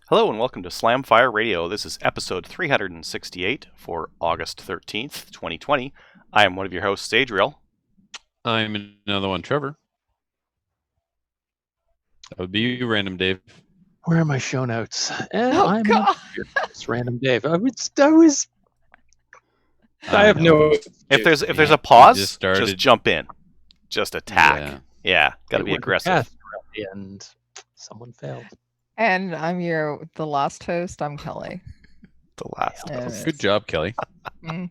Hello and welcome to Slamfire Radio. This is episode 368 for August 13th, 2020. I am one of your hosts, Adriel. I'm another one, Trevor. That would be you, Random Dave. Where are my show notes? And Oh, I'm God. It's Random Dave. I have no. If there's a pause, just jump in. Just attack. Yeah, gotta be aggressive. And someone failed. And I'm the last host. I'm Kelly. The last host. Good job, Kelly. Mm.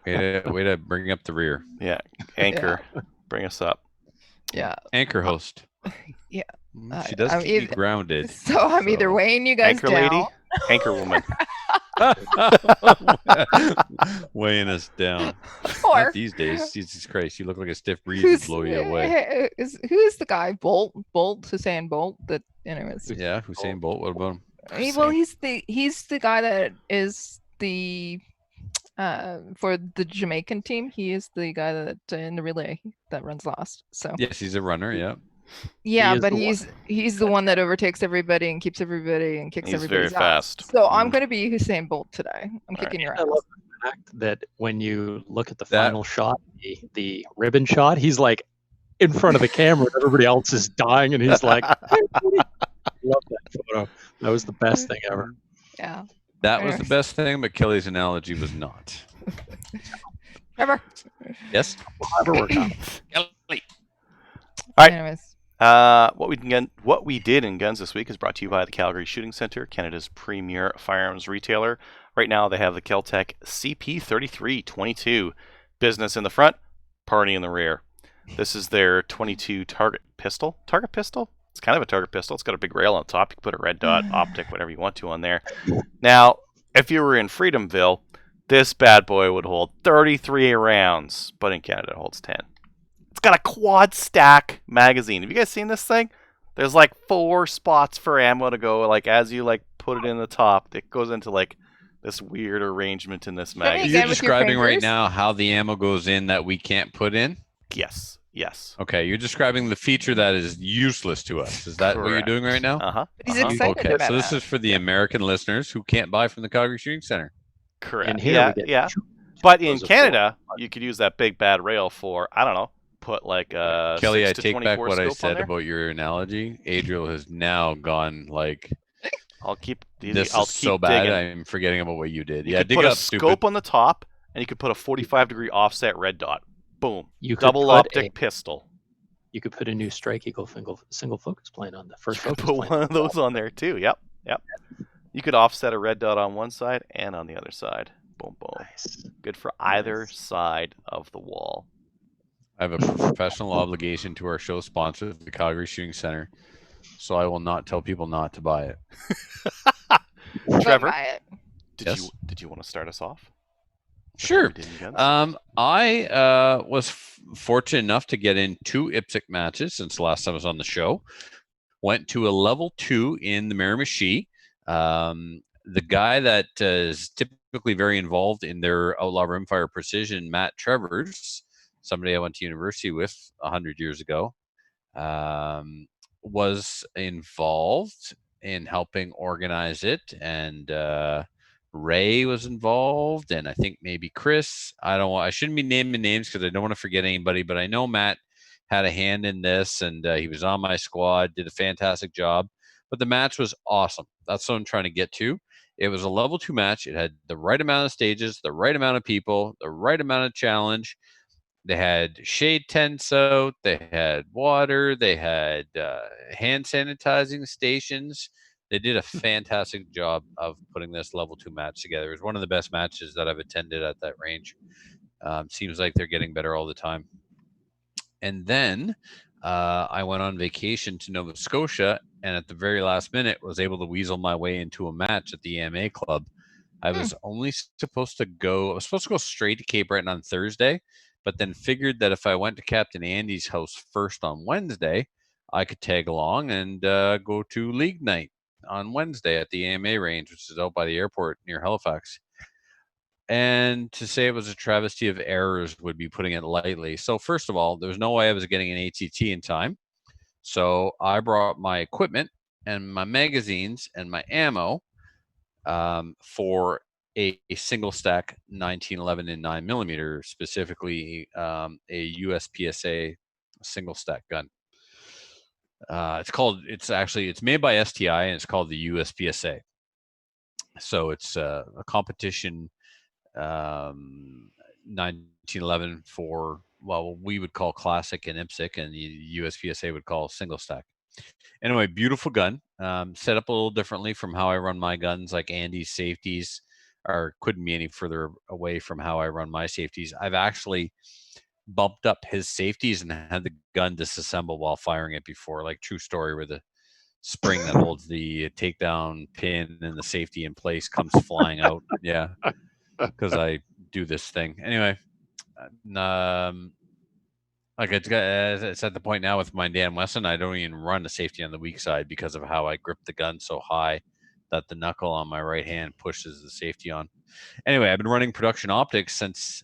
Way to bring up the rear. Yeah, anchor. Bring us up. Yeah. Anchor host. Yeah. She does keep you grounded. So I'm either weighing you guys anchor down. Lady, anchor woman. Weighing us down. Or not these days. Jesus Christ, you look like a stiff breeze would blow you away. Who's the guy? Hussein Bolt. That anyways. Yeah, Hussein Bolt. What about him? Well, he's the guy that is the for the Jamaican team. He is the guy that in the relay that runs last. So yes, he's a runner. Yeah. Yeah, but he's the one that overtakes everybody and keeps everybody and kicks everybody. He's very fast. So I'm going to be Hussein Bolt today. I'm kicking your ass. I love the fact that when you look at the final shot, the ribbon shot, he's like in front of the camera and everybody else is dying and he's like, I love that photo. That was the best thing ever. Yeah. That was the best thing, but Kelly's analogy was not. Trevor. Yes? We'll have her work on. Kelly. All right. Anyways. What we did in guns this week is brought to you by the Calgary Shooting Center, Canada's premier firearms retailer. Right now they have the Kel-Tec Cp 3322. Business in the front, party in the rear. This is their 22 target pistol. Target pistol? It's kind of a target pistol. It's got a big rail on top. You can put a red dot, optic, whatever you want to on there. Now, if you were in Freedomville, this bad boy would hold 33 rounds, but in Canada it holds 10. It's got a quad stack magazine. Have you guys seen this thing? There's like 4 spots for ammo to go. Like as you like put it in the top, it goes into like this weird arrangement in this magazine. You're describing right now how the ammo goes in that we can't put in? Yes. Okay, you're describing the feature that is useless to us. Is that what you're doing right now? Uh-huh. He's excited okay, about so this is for the American listeners who can't buy from the Calgary Shooting Center. Correct. And here yeah. But in Canada, you could use that big bad rail for, I don't know, put like a Kelly, 6 I to take back 24 what I scope on said there. about your analogy. Adriel has now gone like, I'll keep this I'll is keep so bad. digging. I'm forgetting about what you did. You Yeah, could dig put a up, scope stupid. on the top, and you could put a 45-degree offset red dot. Boom. You could Double put optic pistol. You could put a new Strike Eagle single focus plane on the first focus Put plane. one of those on there too. Yep. You could offset a red dot on one side and on the other side. Boom, boom. Nice. Good for either side of the wall. I have a professional obligation to our show sponsor, the Calgary Shooting Center, so I will not tell people not to buy it. Trevor, did you want to start us off? Sure. I was fortunate enough to get in 2 IPSC matches since the last time I was on the show. Went to a level 2 in the Miramichi. The guy that is typically very involved in their Outlaw Rimfire Precision, Matt Trevors, somebody I went to university with 100 years ago, was involved in helping organize it, and Ray was involved, and I think maybe Chris. I shouldn't be naming names because I don't want to forget anybody, but I know Matt had a hand in this, and he was on my squad, did a fantastic job. But the match was awesome. That's what I'm trying to get to. It was a level 2 match. It had the right amount of stages, the right amount of people, the right amount of challenge. They had shade tents out. They had water. They had hand sanitizing stations. They did a fantastic job of putting this level 2 match together. It was one of the best matches that I've attended at that range. Seems like they're getting better all the time. And then I went on vacation to Nova Scotia, and at the very last minute was able to weasel my way into a match at the AMA Club. I was only supposed to go straight to Cape Breton on Thursday, but then figured that if I went to Captain Andy's house first on Wednesday, I could tag along and go to League Night on Wednesday at the AMA range, which is out by the airport near Halifax. And to say it was a travesty of errors would be putting it lightly. So first of all, there was no way I was getting an ATT in time. So I brought my equipment and my magazines and my ammo for a single stack 1911 and 9mm, specifically a USPSA single stack gun. It's made by STI, and it's called the USPSA. So it's a competition 1911 for, well, we would call classic and IPSC, and the USPSA would call single stack. Anyway, beautiful gun. Set up a little differently from how I run my guns. Like Andy's safeties couldn't be any further away from how I run my safeties. I've actually bumped up his safeties and had the gun disassemble while firing it before. Like, true story, where the spring that holds the takedown pin and the safety in place comes flying out. Yeah, because I do this thing. Anyway, like it's at the point now with my Dan Wesson, I don't even run the safety on the weak side because of how I grip the gun so high that the knuckle on my right hand pushes the safety on. Anyway, I've been running production optics since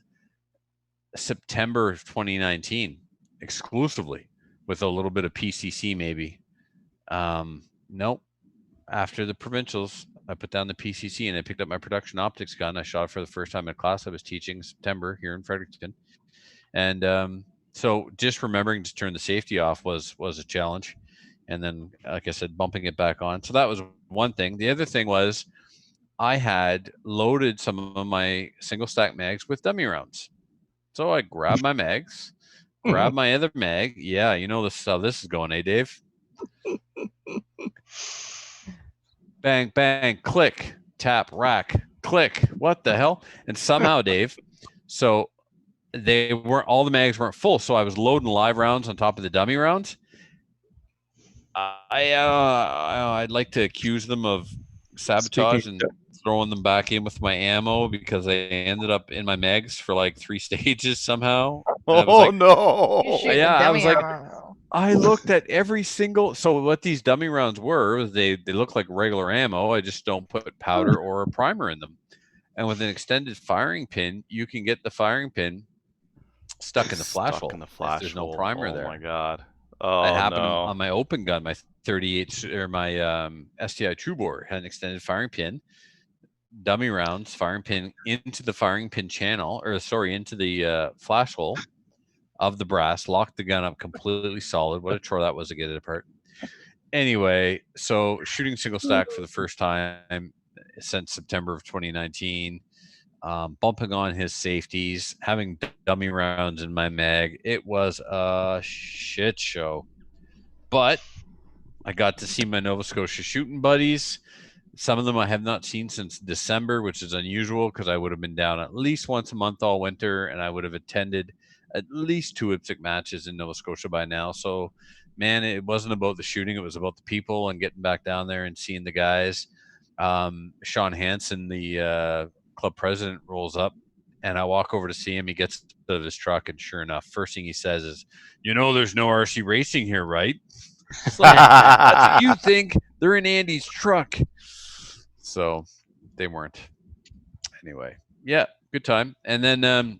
September of 2019 exclusively, with a little bit of PCC maybe. Nope. After the provincials, I put down the PCC and I picked up my production optics gun. I shot it for the first time in class I was teaching in September here in Fredericton. And so just remembering to turn the safety off was a challenge. And then, like I said, bumping it back on. So that was one thing. The other thing was I had loaded some of my single stack mags with dummy rounds. So I grabbed my mags, grabbed my other mag. Yeah, you know how this is going, eh, Dave? Bang, bang, click, tap, rack, click. What the hell? And somehow, Dave, so all the mags weren't full. So I was loading live rounds on top of the dummy rounds. I'd like to accuse them of sabotage and throwing them back in with my ammo, because they ended up in my mags for like 3 stages somehow. Oh, no. Yeah, I was like, I looked at every single. So what these dummy rounds were, they look like regular ammo. I just don't put powder or a primer in them. And with an extended firing pin, you can get the firing pin stuck in the flash hole. There's no primer there. Oh my god. Oh, that happened no. on my open gun, my 38 or my STI Truebore had an extended firing pin, dummy rounds, firing pin into the firing pin channel, into the flash hole of the brass, locked the gun up completely solid. What a chore that was to get it apart. Anyway, so shooting single stack for the first time since September of 2019, bumping on his safeties, having dummy rounds in my mag. It was a shit show. But I got to see my Nova Scotia shooting buddies. Some of them I have not seen since December, which is unusual because I would have been down at least once a month all winter, and I would have attended at least 2 IPSC matches in Nova Scotia by now. So, man, it wasn't about the shooting. It was about the people and getting back down there and seeing the guys. Sean Hansen, the club president, rolls up, and I walk over to see him. He gets out of his truck, and sure enough, first thing he says is, there's no RC racing here, right? It's like, that's what you think. They're in Andy's truck. So they weren't. Anyway, yeah, good time. And then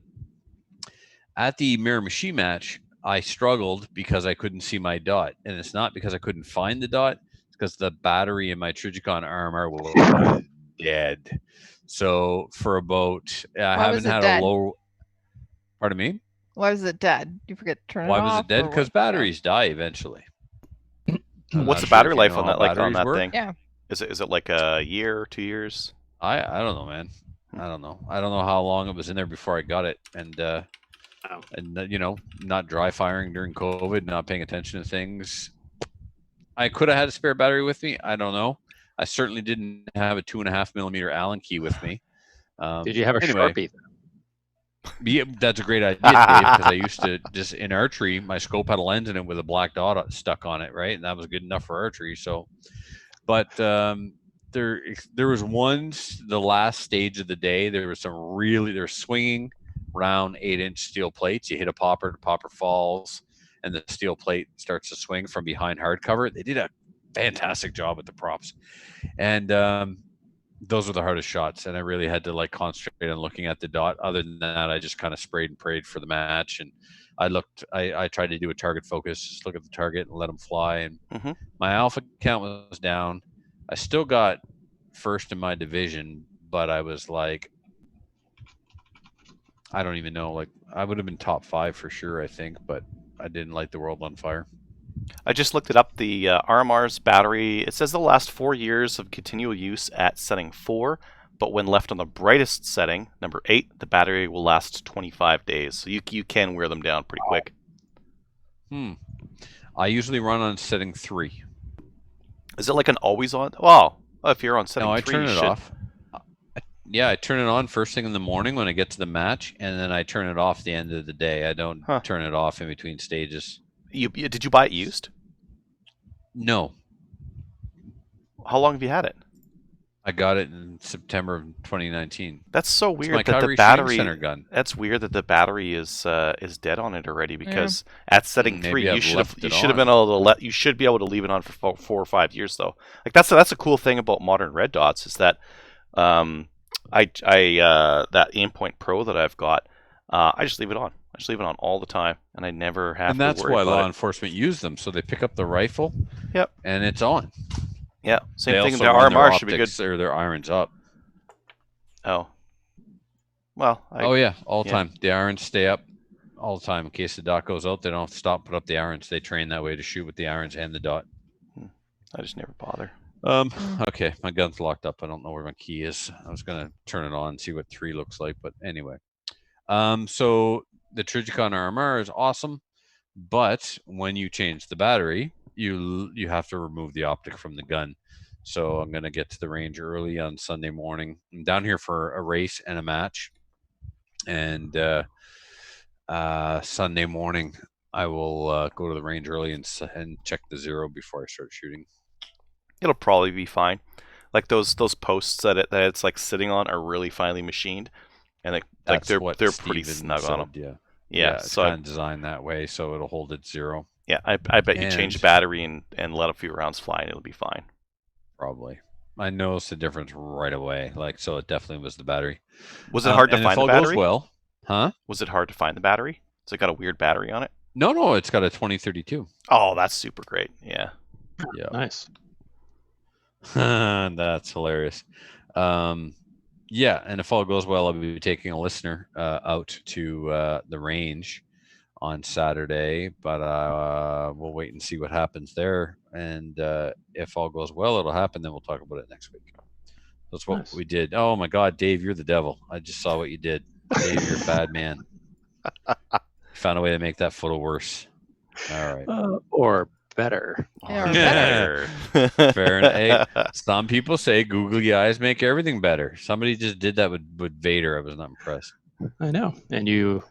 at the Miramichi match, I struggled because I couldn't see my dot. And it's not because I couldn't find the dot. It's because the battery in my Trijicon RMR was dead. So for about, I haven't had a low. Pardon me? Why was it dead? You forget to turn it off? Why was it dead? Because batteries die eventually. What's the battery life on that? Like on that work? thing? Yeah. Is it like a year, 2 years? I don't know, man. I don't know how long it was in there before I got it, and not dry firing during COVID, not paying attention to things. I could have had a spare battery with me. I don't know. I certainly didn't have a 2.5mm Allen key with me. Did you have a Sharpie? Yeah, that's a great idea, Dave, because I used to just in archery, my scope had a lens in it with a black dot stuck on it, right? And that was good enough for archery. So, but there was the last stage of the day, there was they're swinging round 8-inch steel plates. You hit a popper, the popper falls, and the steel plate starts to swing from behind hardcover. They did a fantastic job with the props. And those were the hardest shots, and I really had to like concentrate on looking at the dot. Other than that, I just kind of sprayed and prayed for the match, and I tried to do a target focus, just look at the target and let them fly. And my alpha count was down. I still got first in my division, but I was like, I don't even know, like I would have been top 5 for sure, I think, but I didn't light the world on fire. I just looked it up. The RMR's battery, it says it'll last 4 years of continual use at setting 4, but when left on the brightest setting, number 8, the battery will last 25 days. So you can wear them down pretty quick. I usually run on setting 3. Is it like an always on? Well, if you're on setting 3, I turn it off. Yeah, I turn it on first thing in the morning when I get to the match, and then I turn it off the end of the day. I don't turn it off in between stages. Did you buy it used? No. How long have you had it? I got it in September of 2019. That's so weird it's my that the battery. Center gun. That's weird that the battery is dead on it already, because at setting 3 you should have been able to you should be able to leave it on for 4 or 5 years though. Like that's a cool thing about modern red dots is that that Aimpoint Pro that I've got, I just leave it on. I just leave it on all the time, and I never have. And that's why law enforcement use them. So they pick up the rifle. Yep. And it's on. Yeah. Same thing. Their RMR should be good. Or their irons up. Oh. Well. All the time. The irons stay up all the time in case the dot goes out. They don't have to stop, put up the irons. They train that way to shoot with the irons and the dot. I just never bother. Okay, my gun's locked up. I don't know where my key is. I was gonna turn it on and see what 3 looks like, but anyway. So the Trijicon RMR is awesome, but when you change the battery, you have to remove the optic from the gun. So I'm gonna get to the range early on Sunday morning. I'm down here for a race and a match, and Sunday morning I will go to the range early and check the zero before I start shooting. It'll probably be fine. Like those posts that it's like sitting on are really finely machined, and they're pretty snug on them. Yeah. It's kind of designed that way so it'll hold its zero. Yeah, I bet you change the battery and let a few rounds fly and it'll be fine. Probably. I noticed the difference right away. Like, so it definitely was the battery. Was it hard to find the battery? Goes well, huh? Was it hard to find the battery? Has it got a weird battery on it? No, it's got a 2032. Oh, that's super great. Yeah. Yeah. Nice. That's hilarious. Yeah, and if all goes well, I'll be taking a listener out to the range on Saturday, but we'll wait and see what happens there. And if all goes well, it'll happen. Then we'll talk about it next week. That's what we did. Oh my God, Dave, you're the devil. I just saw what you did. Dave, you're a bad man. Found a way to make that photo worse. All right. Or better. Yeah, Fair enough. Hey, some people say googly eyes make everything better. Somebody just did that with Vader. I was not impressed. I know. And you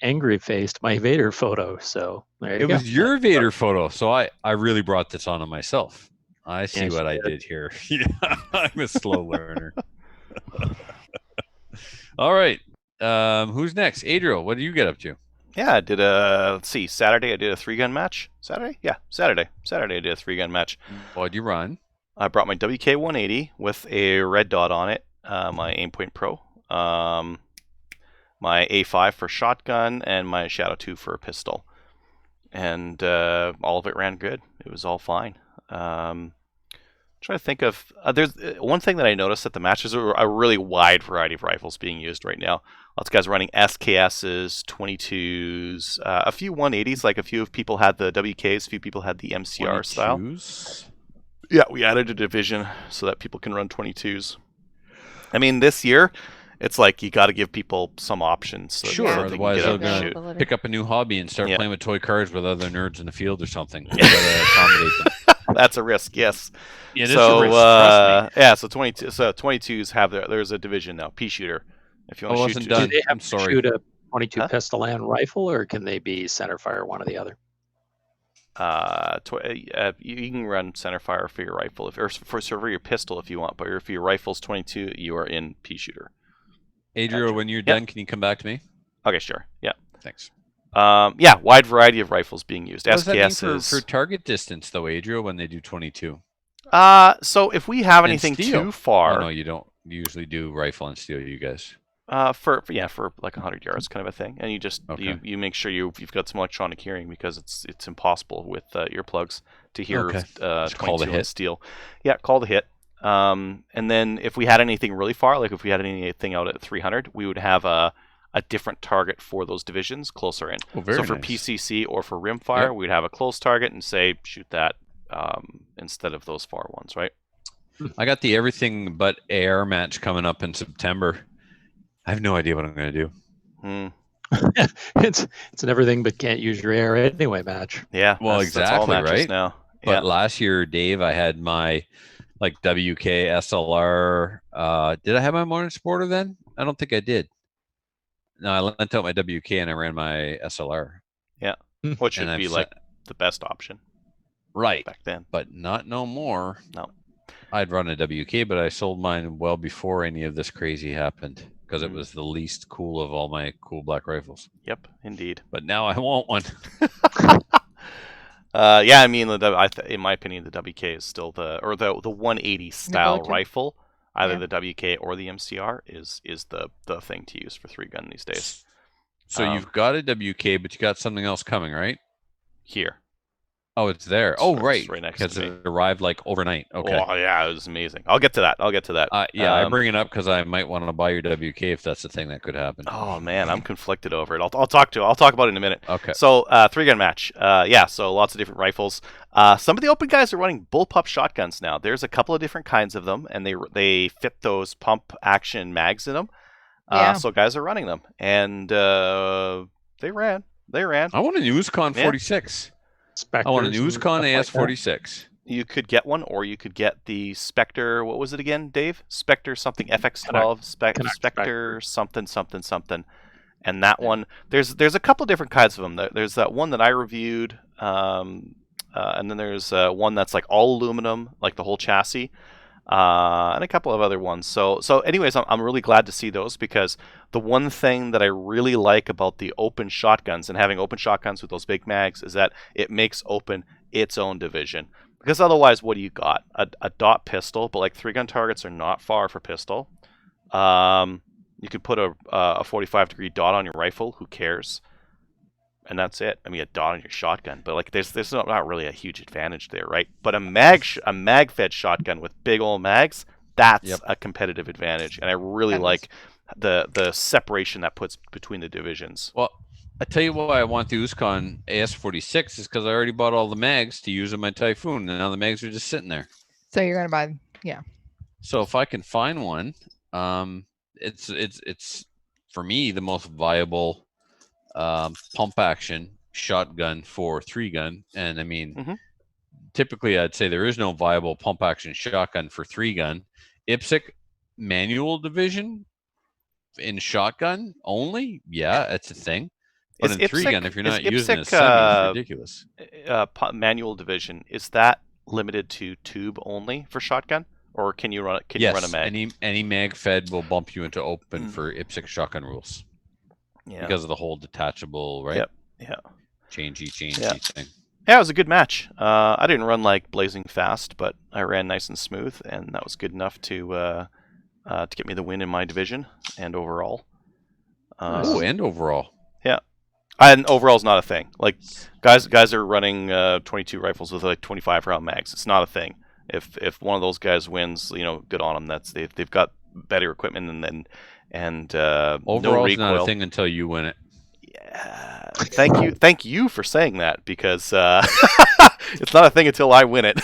angry faced my Vader photo. So there you go. It was your Vader photo. So I really brought this on myself. I see what I did here. Yeah, I'm a slow learner. All right. Who's next? Adriel, what do you get up to? Yeah, I did Saturday I did a 3-gun match. Saturday I did a 3-gun match. What'd you run? I brought my WK-180 with a red dot on it, my Aimpoint Pro, my A5 for shotgun, and my Shadow 2 for a pistol. And all of it ran good. It was all fine. Trying to think of there's one thing that I noticed at the matches are a really wide variety of rifles being used right now. Lots of guys running SKSs, 22s, a few 180s. Like a few people had the WKs, a few people had the MCR 22s? style. Yeah, we added a division so that people can run 22s. I mean, this year, it's like you got to give people some options. So Sure, that otherwise they they're can going to pick up a new hobby and start Yeah. playing with toy cars with other nerds in the field or something. You gotta accommodate them. That's a risk, yes. Yeah, it is So a risk, trust me. yeah, so 22s have there's a division now, pea shooter. If you I want to wasn't shoot, done. Do they have I'm to sorry. shoot a 22 Huh? pistol and rifle, or can they be center fire, one or the other? you can run center fire for your rifle, for your pistol if you want, but if your rifle's 22, you are in pea shooter. Adriel, when you're done, can you come back to me? Okay, sure. Yeah. Thanks. Yeah, wide variety of rifles being used. What does that mean SKSs. for target distance, though, Adriel, when they do 22? So if we have And anything steel. too far, Oh no, you don't usually do rifle and steel, you guys. for like 100 yards kind of a thing, and you just Okay. you make sure you've got some electronic hearing because it's impossible with earplugs to hear Okay. Just call the 22 on hit. steel. Yeah, call the hit. And then if we had anything really far, like if we had anything out at 300, we would have a different target for those divisions closer in. Oh, very So for nice. PCC or for Rimfire, Yep. we'd have a close target and say shoot that instead of those far ones, right? I got the everything but air match coming up in September. I have no idea what I'm going to do. Hmm. It's an everything but can't use your air anyway match. Yeah. Well, that's all exactly, matches right? now. But last year, Dave, I had my like WK SLR. Did I have my morning sporter then? I don't think I did. No, I lent out my WK and I ran my SLR. Which And should be I've like the best option Right, back then. but not no more. No. I'd run a WK, but I sold mine well before any of this crazy happened because it Mm. was the least cool of all my cool black rifles. Yep, indeed. But now I want one. Yeah, I mean, in my opinion, the WK is still the 180 style go-to. rifle. Either Yeah. the WK or the MCR is the thing to use for 3-gun these days. So you've got a WK, but you got something else coming, right? Here. Oh, it's there. It's Oh, right- right. it's right next Because to me. it arrived like overnight. Okay. Oh yeah, it was amazing. I'll get to that. Yeah, I bring it up because I might want to buy your WK if that's the thing that could happen. Oh man, I'm conflicted over it. I'll talk about it in a minute. Okay. So 3-gun match. Yeah, so lots of different rifles. Some of the open guys are running bullpup shotguns now. There's a couple of different kinds of them, and they fit those pump action mags in them. Yeah. So guys are running them, and they ran. I want a Newscon Yeah. 46. Spectres I want a and Newscon stuff like that. AS46. You could get one, or you could get the Spectre. What was it again, Dave? Spectre something FX12. Connect Spectre something. And that one, there's a couple different kinds of them. There's that one that I reviewed, and then there's one that's like all aluminum, like the whole chassis, and a couple of other ones. So anyways, I'm really glad to see those because the one thing that I really like about the open shotguns and having open shotguns with those big mags is that it makes open its own division. Because otherwise, what do you got? A dot pistol, but like 3-gun targets are not far for pistol. You could put a 45-degree dot on your rifle. Who cares? And that's it. I mean, a dot on your shotgun, but like there's not really a huge advantage there, right? But a mag-fed shotgun with big old mags, that's a competitive advantage, and I really like the separation that puts between the divisions. Well, I tell you why I want the Uzcon AS46 is because I already bought all the mags to use in my Typhoon, and now the mags are just sitting there. So you're gonna buy, yeah. So if I can find one, it's for me the most viable pump action shotgun for 3-gun, and I mean, typically I'd say there is no viable pump action shotgun for 3-gun. IPSC manual division in shotgun only, yeah, it's a thing. But in 3-gun, if you're not using a semi, it's ridiculous. Manual division, is that limited to tube only for shotgun, or can you run it? Yes, you run a mag? any mag fed will bump you into open for IPSC shotgun rules. Yeah. Because of the whole detachable, right? Yep. Yeah. Changey thing. Yeah, it was a good match. I didn't run like blazing fast, but I ran nice and smooth, and that was good enough to get me the win in my division and overall. And overall. Yeah. And overall's not a thing. Like guys are running 22 rifles with like 25 round mags. It's not a thing. If one of those guys wins, good on them. They've got better equipment and overall's no recoil. not a thing until you win it. Yeah. Thank you for saying that because it's not a thing until I win it.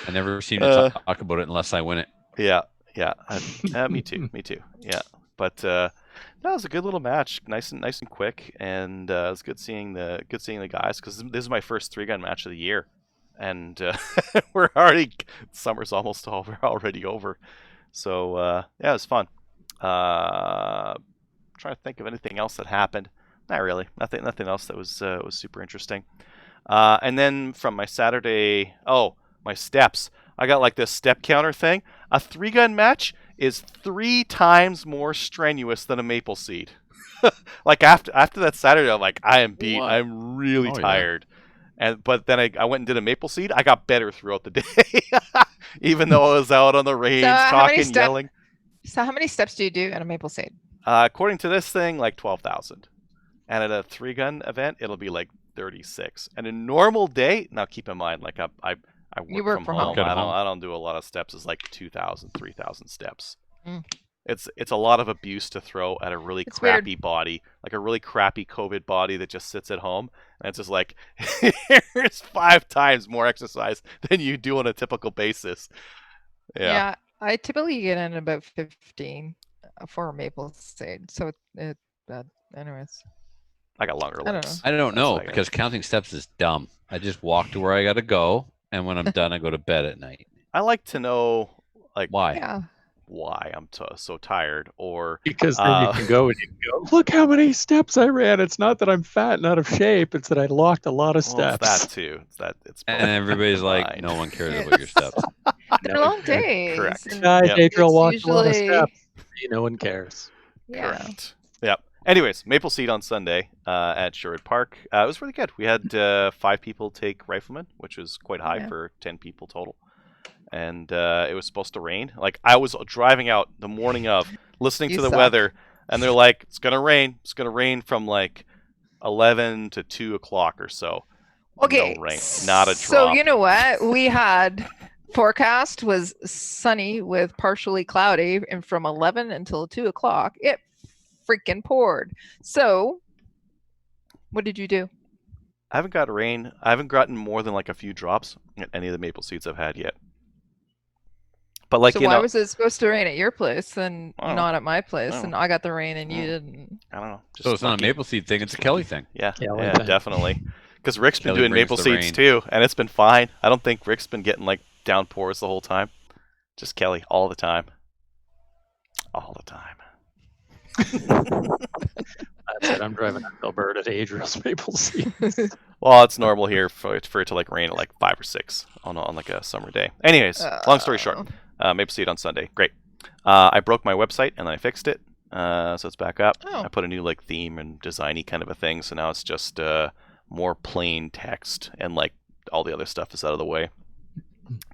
I never seem to talk about it unless I win it. Yeah. Me too. Yeah, but that was a good little match, nice and quick, and it was good seeing the guys because this is my first 3-gun match of the year, and summer's almost already over, so yeah, it was fun. Trying to think of anything else that happened. Not really. Nothing else that was super interesting. And then from my Saturday, my steps. I got like this step counter thing. A 3-gun match is 3 times more strenuous than a maple seed. Like after that Saturday, I'm like, I am beat. What? I'm really tired. But then I went and did a maple seed. I got better throughout the day, even though I was out on the range talking, yelling. So how many steps do you do at a maple seed? According to this thing, like 12,000. And at a 3-gun event, it'll be like 36. And a normal day, now keep in mind, like I work from home. I don't do a lot of steps. It's like 2,000, 3,000 steps. Mm. It's a lot of abuse to throw at a really crappy body, like a really crappy COVID body that just sits at home. And it's just like, here's 5 times more exercise than you do on a typical basis. Yeah, I typically get in about 15 for a maple seed. So anyways. I got longer legs. I don't know because counting steps is dumb. I just walk to where I got to go. And when I'm done, I go to bed at night. I like to know, like, why? Yeah. Why I'm so tired, or because then you can go and you can go, look how many steps I ran. It's not that I'm fat and out of shape. It's that I locked a lot of steps. It's that too. And everybody's like, no one cares about your steps. They're long days. Correct. Guys, Adriel walked a lot of steps. No one cares. Yeah. Correct. Yep. Anyways, maple seed on Sunday at Sherwood Park. It was really good. We had 5 people take rifleman, which was quite high for 10 people total. And it was supposed to rain. Like, I was driving out the morning of, listening to the weather, and they're like, it's going to rain. It's going to rain from like 11 to 2 o'clock or so. Okay. No rain. Not a drop. So, you know what? We had forecast was sunny with partially cloudy, and from 11 until 2 o'clock, it freaking poured. So, what did you do? I haven't got rain. I haven't gotten more than like a few drops at any of the maple seeds I've had yet. But like, so why was it supposed to rain at your place and not at my place? And I got the rain and you didn't. I don't know. So it's not a maple seed thing; it's a Kelly thing. Yeah, definitely. Because Rick's been doing maple seeds too, and it's been fine. I don't think Rick's been getting like downpours the whole time. Just Kelly all the time. All the time. That's it. I'm driving up Alberta to Adriel's maple seeds. Well, it's normal here for it to like rain at like 5 or 6 on like a summer day. Anyways, long story short, maple seed on Sunday. Great. I broke my website and I fixed it, so it's back up. I put a new like theme and designy kind of a thing, so now it's just more plain text and like all the other stuff is out of the way.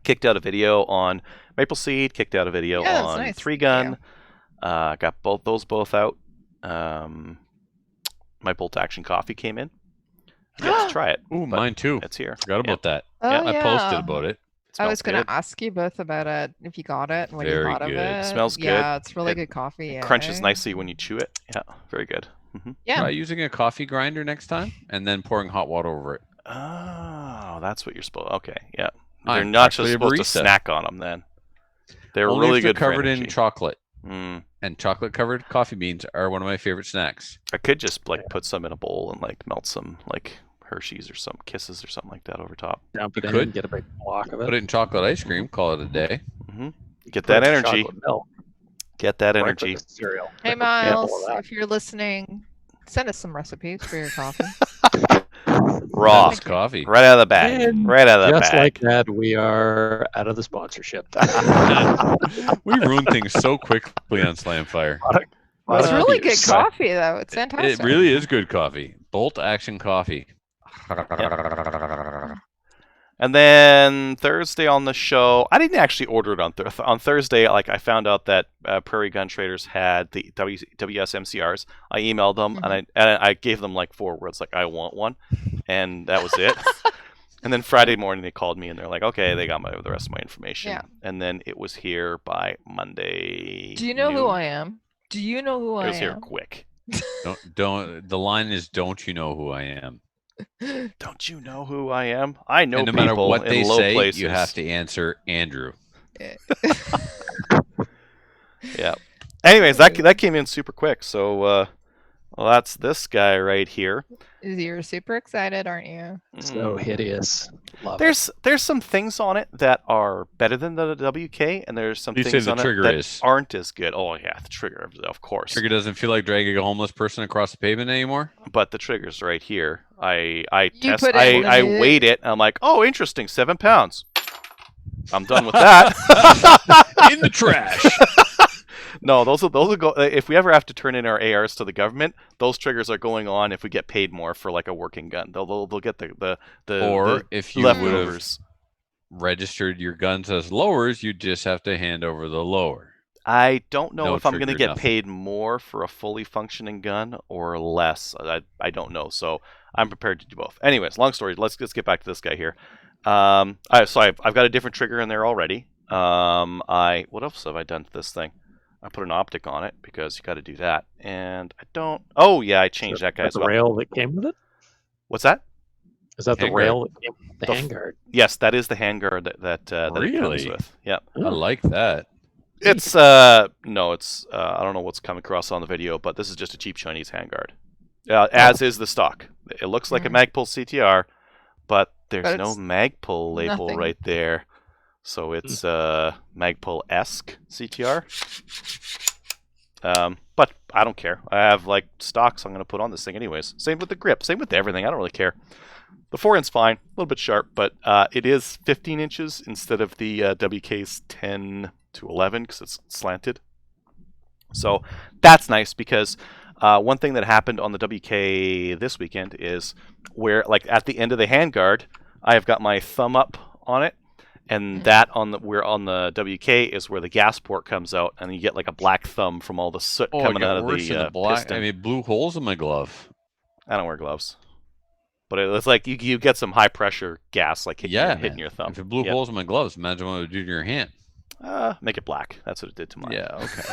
Kicked out a video on maple seed. Kicked out a video on 3-gun. Got both out. My bolt action coffee came in. Let's try it. Ooh, mine too. It's here. Forgot about that. I posted about it. I was going to ask you both about it, if you got it, and what you thought of it. It smells good. Yeah, it's really good coffee. It crunches nicely when you chew it. Yeah, very good. Mm-hmm. Yeah. Try using a coffee grinder next time, and then pouring hot water over it. Oh, that's what you're supposed. Okay, yeah. They're not just supposed to snack on them. Then they're only really if they're good. Covered in chocolate. And chocolate covered coffee beans are one of my favorite snacks. I could just like put some in a bowl and like melt some like Hershey's or some Kisses or something like that over top. Dump it in, get a big block of it. Put it in chocolate ice cream, call it a day. Get that energy. Get that energy. Cereal. Hey Miles, if you're listening, send us some recipes for your coffee. Raw coffee. Right out of the bag. And right out of the bag. Just like that, we are out of the sponsorship. We ruin things so quickly on Slamfire. It's really good coffee, though. It's fantastic. It really is good coffee. Bolt action coffee. And then Thursday on the show, I didn't actually order it on Thursday. Like I found out that Prairie Gun Traders had the WSMCRs. I emailed them and I gave them like 4 words, like I want one, and that was it. And then Friday morning they called me and they're like, okay, they got the rest of my information. Yeah. And then it was here by Monday. Do you know who I am? Do you know who I am? It was here quick. Don't. The line is, "Don't you know who I am?" Don't you know who I am? I know and no people matter what in they low say, places. You have to answer Andrew. Yeah. Anyways, that came in super quick. So, well, that's this guy right here. You're super excited, aren't you? So hideous. Love there's some things on it that are better than the WK, and there's some things on it that aren't as good. Oh yeah, the trigger, of course. Trigger doesn't feel like dragging a homeless person across the pavement anymore. But the trigger's right here. I weighed it, and I'm like, oh, interesting, 7 pounds. I'm done with that. In the trash. No, those will go. If we ever have to turn in our ARs to the government, those triggers are going on if we get paid more for like a working gun. They'll get the Or the if you would have leftovers. registered your guns as lowers, you just have to hand over the lower. I don't know No if I'm going to trigger, get nothing. paid more for a fully functioning gun or less. I don't know, so I'm prepared to do both. Anyways, long story. Let's get back to this guy here. So I've got a different trigger in there already. What else have I done to this thing? I put an optic on it because you got to do that, and I don't. Oh yeah, I changed that guy as the well. rail that came with it? What's that? Is that the Handguard. rail that came with the The handguard? Yes, that is the handguard that it comes Really? with. Yeah. I like that. It's no, it's I don't know what's come across on the video, but this is just a cheap Chinese handguard, as is the stock. It looks like a Magpul CTR, but there's But no it's Magpul label nothing. right there, so it's Magpul-esque CTR. But I don't care. I have like stocks I'm going to put on this thing anyways. Same with the grip. Same with everything. I don't really care. The forehand's fine, a little bit sharp, but it is 15 inches instead of the WK's 10 to 11 because it's slanted. So that's nice because one thing that happened on the WK this weekend is where, like, at the end of the handguard, I have got my thumb up on it, and that on the WK is where the gas port comes out, and you get like a black thumb from all the soot coming out of the black. piston. I mean, blew holes in my glove. I don't wear gloves. But it's like you get some high pressure gas like hitting your thumb. If it blew holes in my gloves, imagine what it would do to your hand. Make it black. That's what it did to mine. Yeah, okay.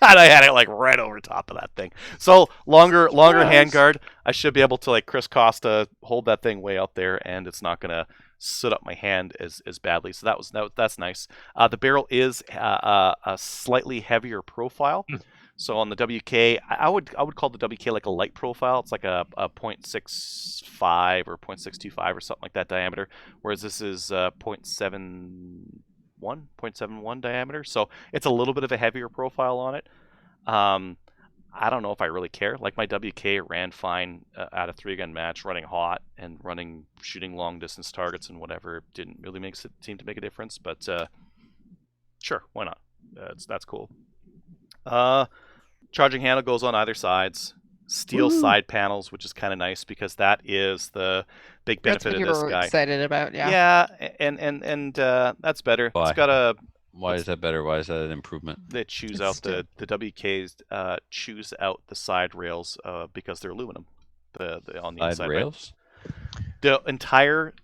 And I had it like right over top of that thing. So longer handguard. I should be able to like Chris Costa hold that thing way out there, and it's not gonna soot up my hand as badly. So that's nice. The barrel is a slightly heavier profile. So on the WK, I would call the WK like a light profile. It's like a 0.65 or 0.625 or something like that diameter, whereas this is 0.71 diameter. So it's a little bit of a heavier profile on it. I don't know if I really care. Like my WK ran fine at a 3-gun match, running hot and shooting long distance targets and whatever. Didn't really seem to make a difference, but sure, why not? That's cool. Charging handle goes on either sides. Steel side panels, which is kind of nice because that is the big benefit of this guy. Excited about, yeah. Yeah, and that's better. Why? It's got a. Why is that better? Why is that an improvement? They choose out the WKs choose out the side rails because they're aluminum. The on the Side inside rails. The entire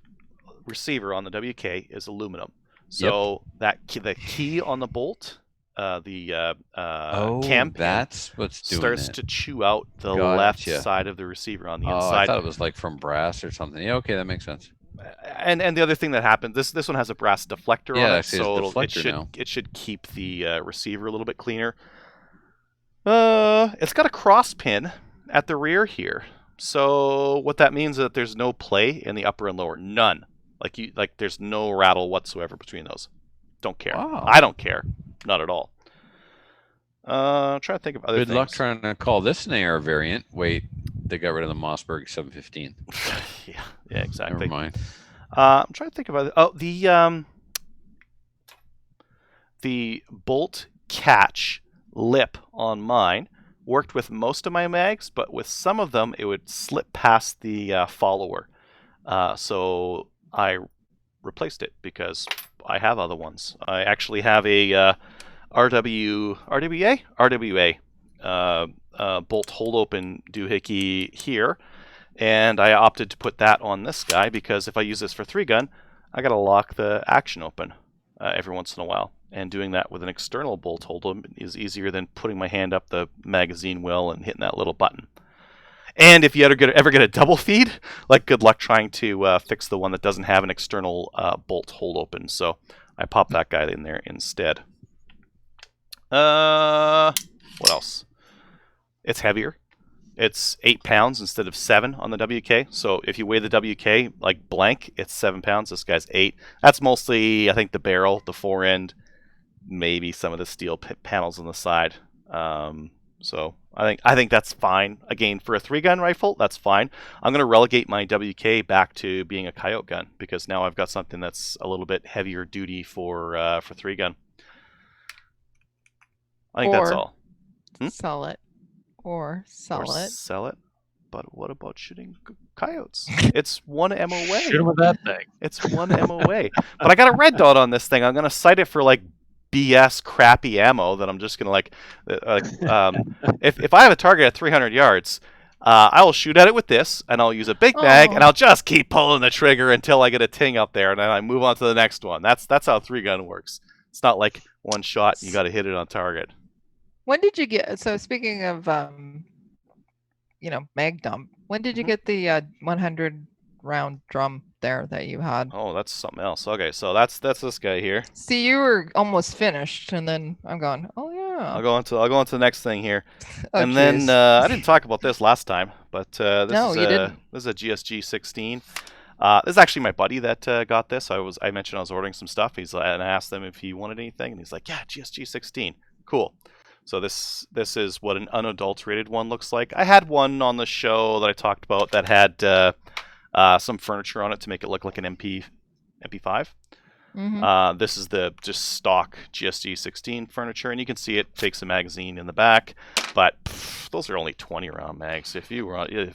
receiver on the WK is aluminum. So the key on the bolt. Cam pin that's what's doing starts it. to chew out the Gotcha. left side of the receiver on the Oh, inside. I thought it was like from brass or something. Yeah, okay, that makes sense. And the other thing that happened, this one has a brass deflector on it, actually, so deflector it should keep the receiver a little bit cleaner. It's got a cross pin at the rear here, so what that means is that there's no play in the upper and lower, none. Like there's no rattle whatsoever between those. Don't care. Wow. I don't care. Not at all. I'm trying to think of other things. Good luck trying to call this an AR variant. Wait, they got rid of the Mossberg 715. yeah, exactly. Never mind. I'm trying to think of other. Oh, the bolt catch lip on mine worked with most of my mags, but with some of them it would slip past the follower. So I replaced it because I have other ones. I actually have a RWA bolt hold open doohickey here, and I opted to put that on this guy because if I use this for 3-gun, I gotta lock the action open every once in a while, and doing that with an external bolt hold open is easier than putting my hand up the magazine well and hitting that little button. And if you ever get a double feed, like good luck trying to fix the one that doesn't have an external bolt hold open. So I popped that guy in there instead. What else? It's heavier. It's 8 pounds instead of 7 on the WK. So if you weigh the WK like blank, it's 7 pounds. This guy's 8. That's mostly, I think, the barrel, the forend, maybe some of the steel panels on the side. So I think that's fine. Again, for a 3-gun rifle, that's fine. I'm going to relegate my WK back to being a coyote gun because now I've got something that's a little bit heavier duty for 3-gun. I think that's Or all. Sell it. Or sell Or it. sell it. But what about shooting coyotes? It's 1 MOA. Shoot him with that thing. It's 1 MOA. But I got a red dot on this thing. I'm gonna sight it for like BS crappy ammo that I'm just gonna like. If I have a target at 300 yards, I will shoot at it with this, and I'll use a big bag, and I'll just keep pulling the trigger until I get a ting up there, and then I move on to the next one. That's how 3-gun works. It's not like one shot. You got to hit it on target. When did you get? So speaking of, mag dump. When did you get the 100 round drum there that you had? Oh, that's something else. Okay, so that's this guy here. See, you were almost finished, and then I'm going, oh yeah. I'll go into the next thing here, Oh, and then I didn't talk about this last time, but this you didn't. This is a GSG 16. This is actually my buddy that got this. I mentioned I was ordering some stuff. And I asked him if he wanted anything, and he's like, yeah, GSG 16, cool. So this is what an unadulterated one looks like. I had one on the show that I talked about that had some furniture on it to make it look like an MP5. Mm-hmm. This is the just stock GSG 16 furniture, and you can see it takes a magazine in the back, but those are only 20 round mags. If you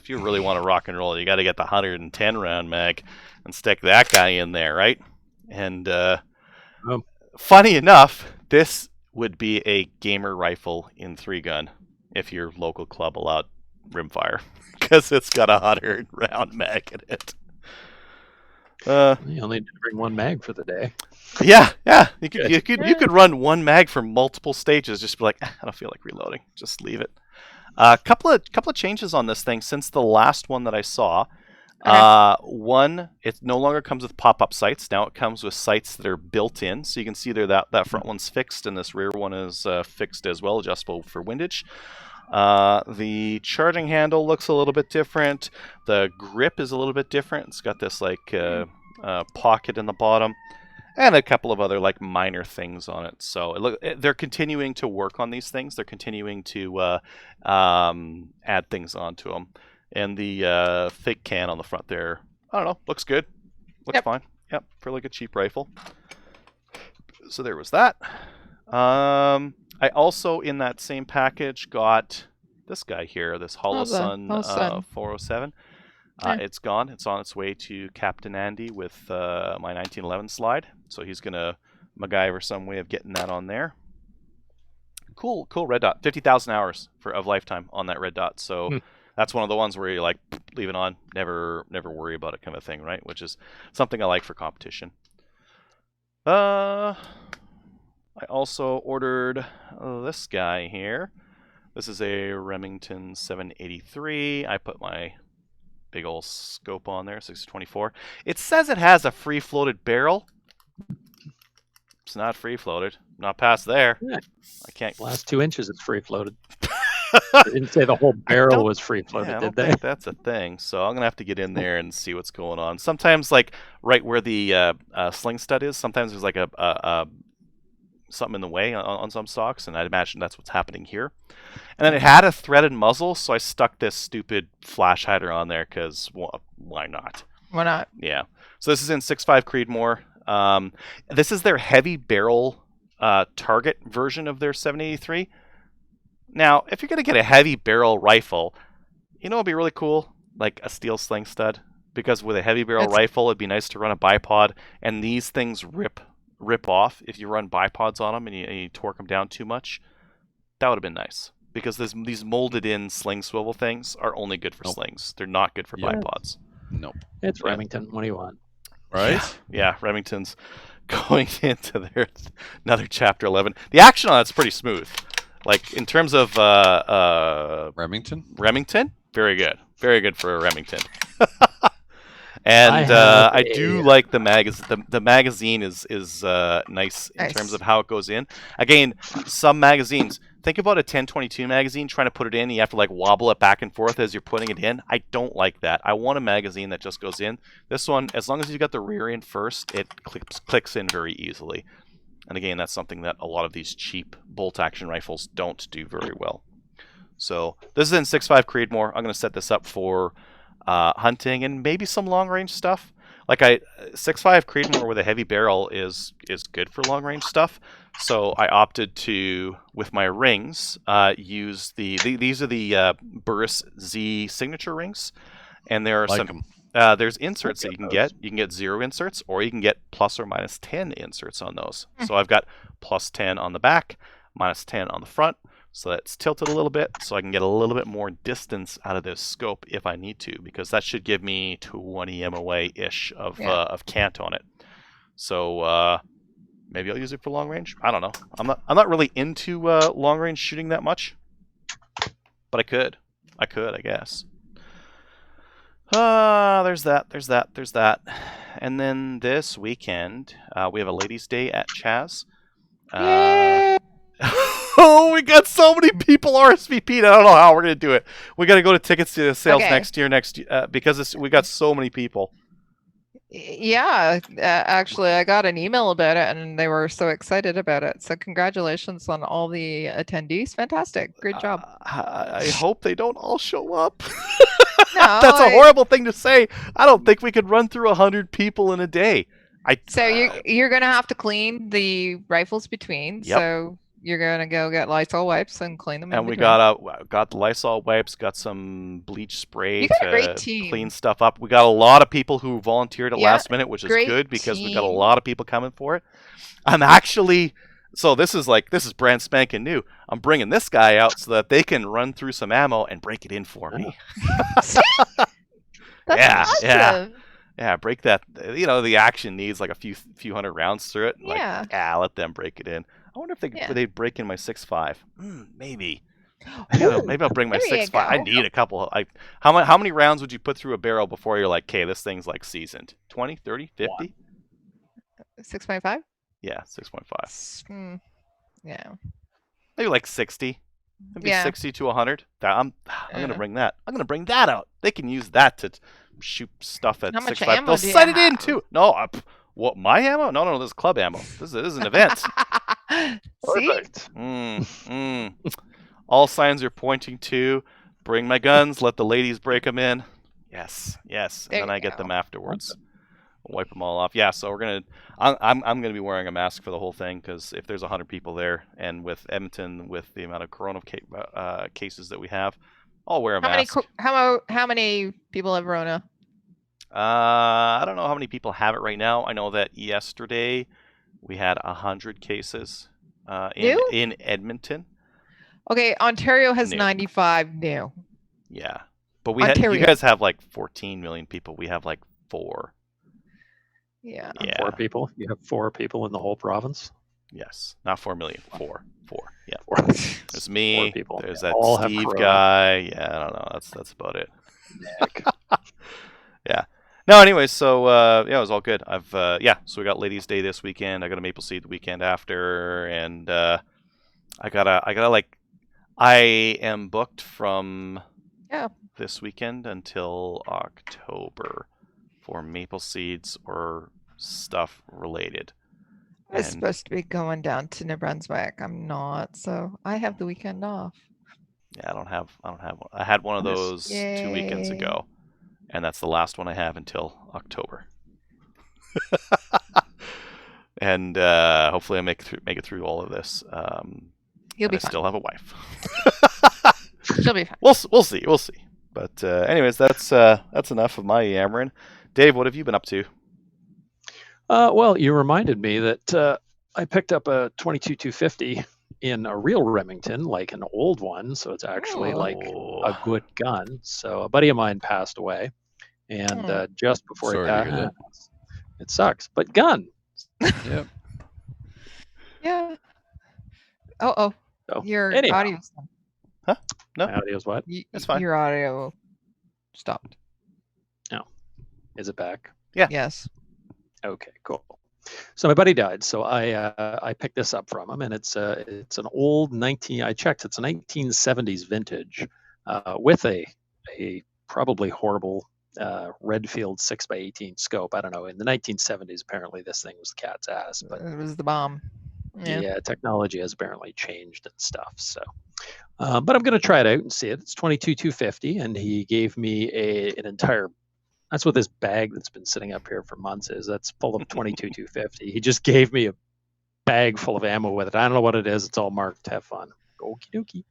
really want to rock and roll, you got to get the 110 round mag and stick that guy in there, right? And funny enough, this would be a gamer rifle in 3-gun if your local club allowed rimfire, because it's got a 100 round mag in it. You only need to bring one mag for the day. Yeah. You could run one mag for multiple stages. Just be like, I don't feel like reloading. Just leave it. Couple of changes on this thing since the last one that I saw. One, it no longer comes with pop-up sights. Now it comes with sights that are built in. So you can see there that front one's fixed, and this rear one is fixed as well, adjustable for windage. The charging handle looks a little bit different. The grip is a little bit different. It's got this like pocket in the bottom, and a couple of other like minor things on it. So they're continuing to work on these things. They're continuing to add things onto them. And the fake can on the front there, I don't know, looks good. Looks fine. Yep, for like a cheap rifle. So there was that. I also, in that same package, got this guy here, this Holosun 407. It's gone. It's on its way to Captain Andy with my 1911 slide. So he's going to MacGyver some way of getting that on there. Cool red dot. 50,000 hours of lifetime on that red dot. So that's one of the ones where you like leave it on, never worry about it kind of thing, right? Which is something I like for competition. I also ordered this guy here. This is a Remington 783. I put my big old scope on there, 624. It says it has a free floated barrel. It's not free floated. Not past there. Yeah. I can't. Last 2 inches, it's free floated. They didn't say the whole barrel was free floated, did they? I don't think that's a thing. So I'm gonna have to get in there and see what's going on. Sometimes, like right where the sling stud is, sometimes there's like a something in the way on some stocks, and I'd imagine that's what's happening here. And then it had a threaded muzzle, so I stuck this stupid flash hider on there because why not? Why not? Yeah. So this is in 6.5 Creedmoor. This is their heavy barrel target version of their 783. Now, if you're going to get a heavy barrel rifle, you know what would be really cool? Like a steel sling stud. Because with a heavy barrel rifle, it'd be nice to run a bipod, and these things rip off if you run bipods on them and you torque them down too much. That would have been nice. Because these molded-in sling swivel things are only good for slings. They're not good for bipods. Nope. It's Remington. What do you want? Right? Yeah, Remington's going into their another Chapter 11. The action on it's pretty smooth. Like, in terms of Remington, very good. Very good for a Remington. And I do like the magazine. The magazine is nice in terms of how it goes in. Again, some magazines, think about a 1022 magazine, trying to put it in, you have to like wobble it back and forth as you're putting it in. I don't like that. I want a magazine that just goes in. This one, as long as you've got the rear in first, it clicks in very easily. And again, that's something that a lot of these cheap bolt-action rifles don't do very well. So this is in 6.5 Creedmoor. I'm going to set this up for hunting and maybe some long-range stuff. like I 6.5 Creedmoor with a heavy barrel is good for long range stuff. So I opted to, with my rings, use these are the Burris Z signature rings, and there are Like some 'em. there's inserts that you can get. You can get 0 inserts, or you can get plus or minus 10 inserts on those. So I've got plus 10 on the back, minus 10 on the front. So that's tilted a little bit, so I can get a little bit more distance out of this scope if I need to, because that should give me 20 MOA-ish of cant on it. So maybe I'll use it for long range. I don't know. I'm not really into long range shooting that much, but I could, I guess. There's that. And then this weekend, we have a ladies' day at Chaz. Oh, we got so many people RSVP'd. I don't know how we're gonna do it. We got to go to tickets to sales next year, because we got so many people. Yeah, actually, I got an email about it, and they were so excited about it. So congratulations on all the attendees. Fantastic, great job. I hope they don't all show up. No, That's a horrible thing to say. I don't think we could run through 100 people in a day. So you're gonna have to clean the rifles between. Yep. So you're gonna go get Lysol wipes and clean them. And we got the Lysol wipes, got some bleach spray to clean stuff up. We got a lot of people who volunteered at last minute, which is good because we got a lot of people coming for it. I'm actually, so this is brand spanking new. I'm bringing this guy out so that they can run through some ammo and break it in for me. That's awesome. Yeah, break that. The action needs like a few hundred rounds through it. Let them break it in. I wonder if they'd break in my 6.5. Maybe. Maybe I'll bring my 6.5. I need a couple. How many rounds would you put through a barrel before you're like, okay, this thing's like seasoned? 20, 30, 50? 6.5? Yeah, 6.5. Yeah. Maybe like 60. Maybe 60 to 100. I'm gonna bring that. I'm gonna bring that out. They can use that to shoot stuff at 6.5. They'll set it in too. No, what, my ammo? No, this is club ammo. This is an event. Perfect. All signs are pointing to bring my guns, let the ladies break them in. Yes. And then I get them afterwards. Wipe them all off. Yeah, so I'm gonna be wearing a mask for the whole thing, because if there's 100 people there, and with Edmonton, with the amount of corona cases that we have, I'll wear a mask. How many people have Rona? I don't know how many people have it right now. I know that yesterday we had 100 cases in Edmonton. Okay, Ontario has 95 new. Yeah, but you guys have like 14 million people. We have like 4. Yeah. 4 people. You have 4 people in the whole province. Yes, not 4 million. 4. Yeah. 4. There's me. 4 people. There's that Steve guy. Yeah, I don't know. That's about it. Nick. Yeah. No, anyway, so it was all good. So we got Ladies' Day this weekend. I got a Maple Seed the weekend after, and I am booked from this weekend until October for Maple Seeds or stuff related. I was supposed to be going down to New Brunswick. I'm not, so I have the weekend off. Yeah, I don't have one. I had one of those 2 weekends ago, and that's the last one I have until October. And hopefully I make it through all of this. You'll be fine. I still have a wife. She'll be fine. We'll see. But anyways, that's enough of my yammering. Dave, what have you been up to? Well, you reminded me that I picked up a 22-250 in a real Remington, like an old one, so it's actually like a good gun. So a buddy of mine passed away, and just before he passed, it sucks, but gun. Yep. Yeah. So, your audio's done. Huh? No. My audio's what? It's fine. Your audio stopped. No. Is it back? Yeah. Yes. Okay, cool. So my buddy died, so I picked this up from him, and it's an old I checked, it's a 1970s vintage with a probably horrible Redfield 6x18 scope. I don't know. In the 1970s, apparently this thing was the cat's ass, but it was the bomb. Yeah, technology has apparently changed and stuff. So, but I'm going to try it out and see it. It's 22-250, and he gave me an entire That's what this bag that's been sitting up here for months is. That's full of 22-250. He just gave me a bag full of ammo with it. I don't know what it is. It's all marked. Have fun. Okie dokie.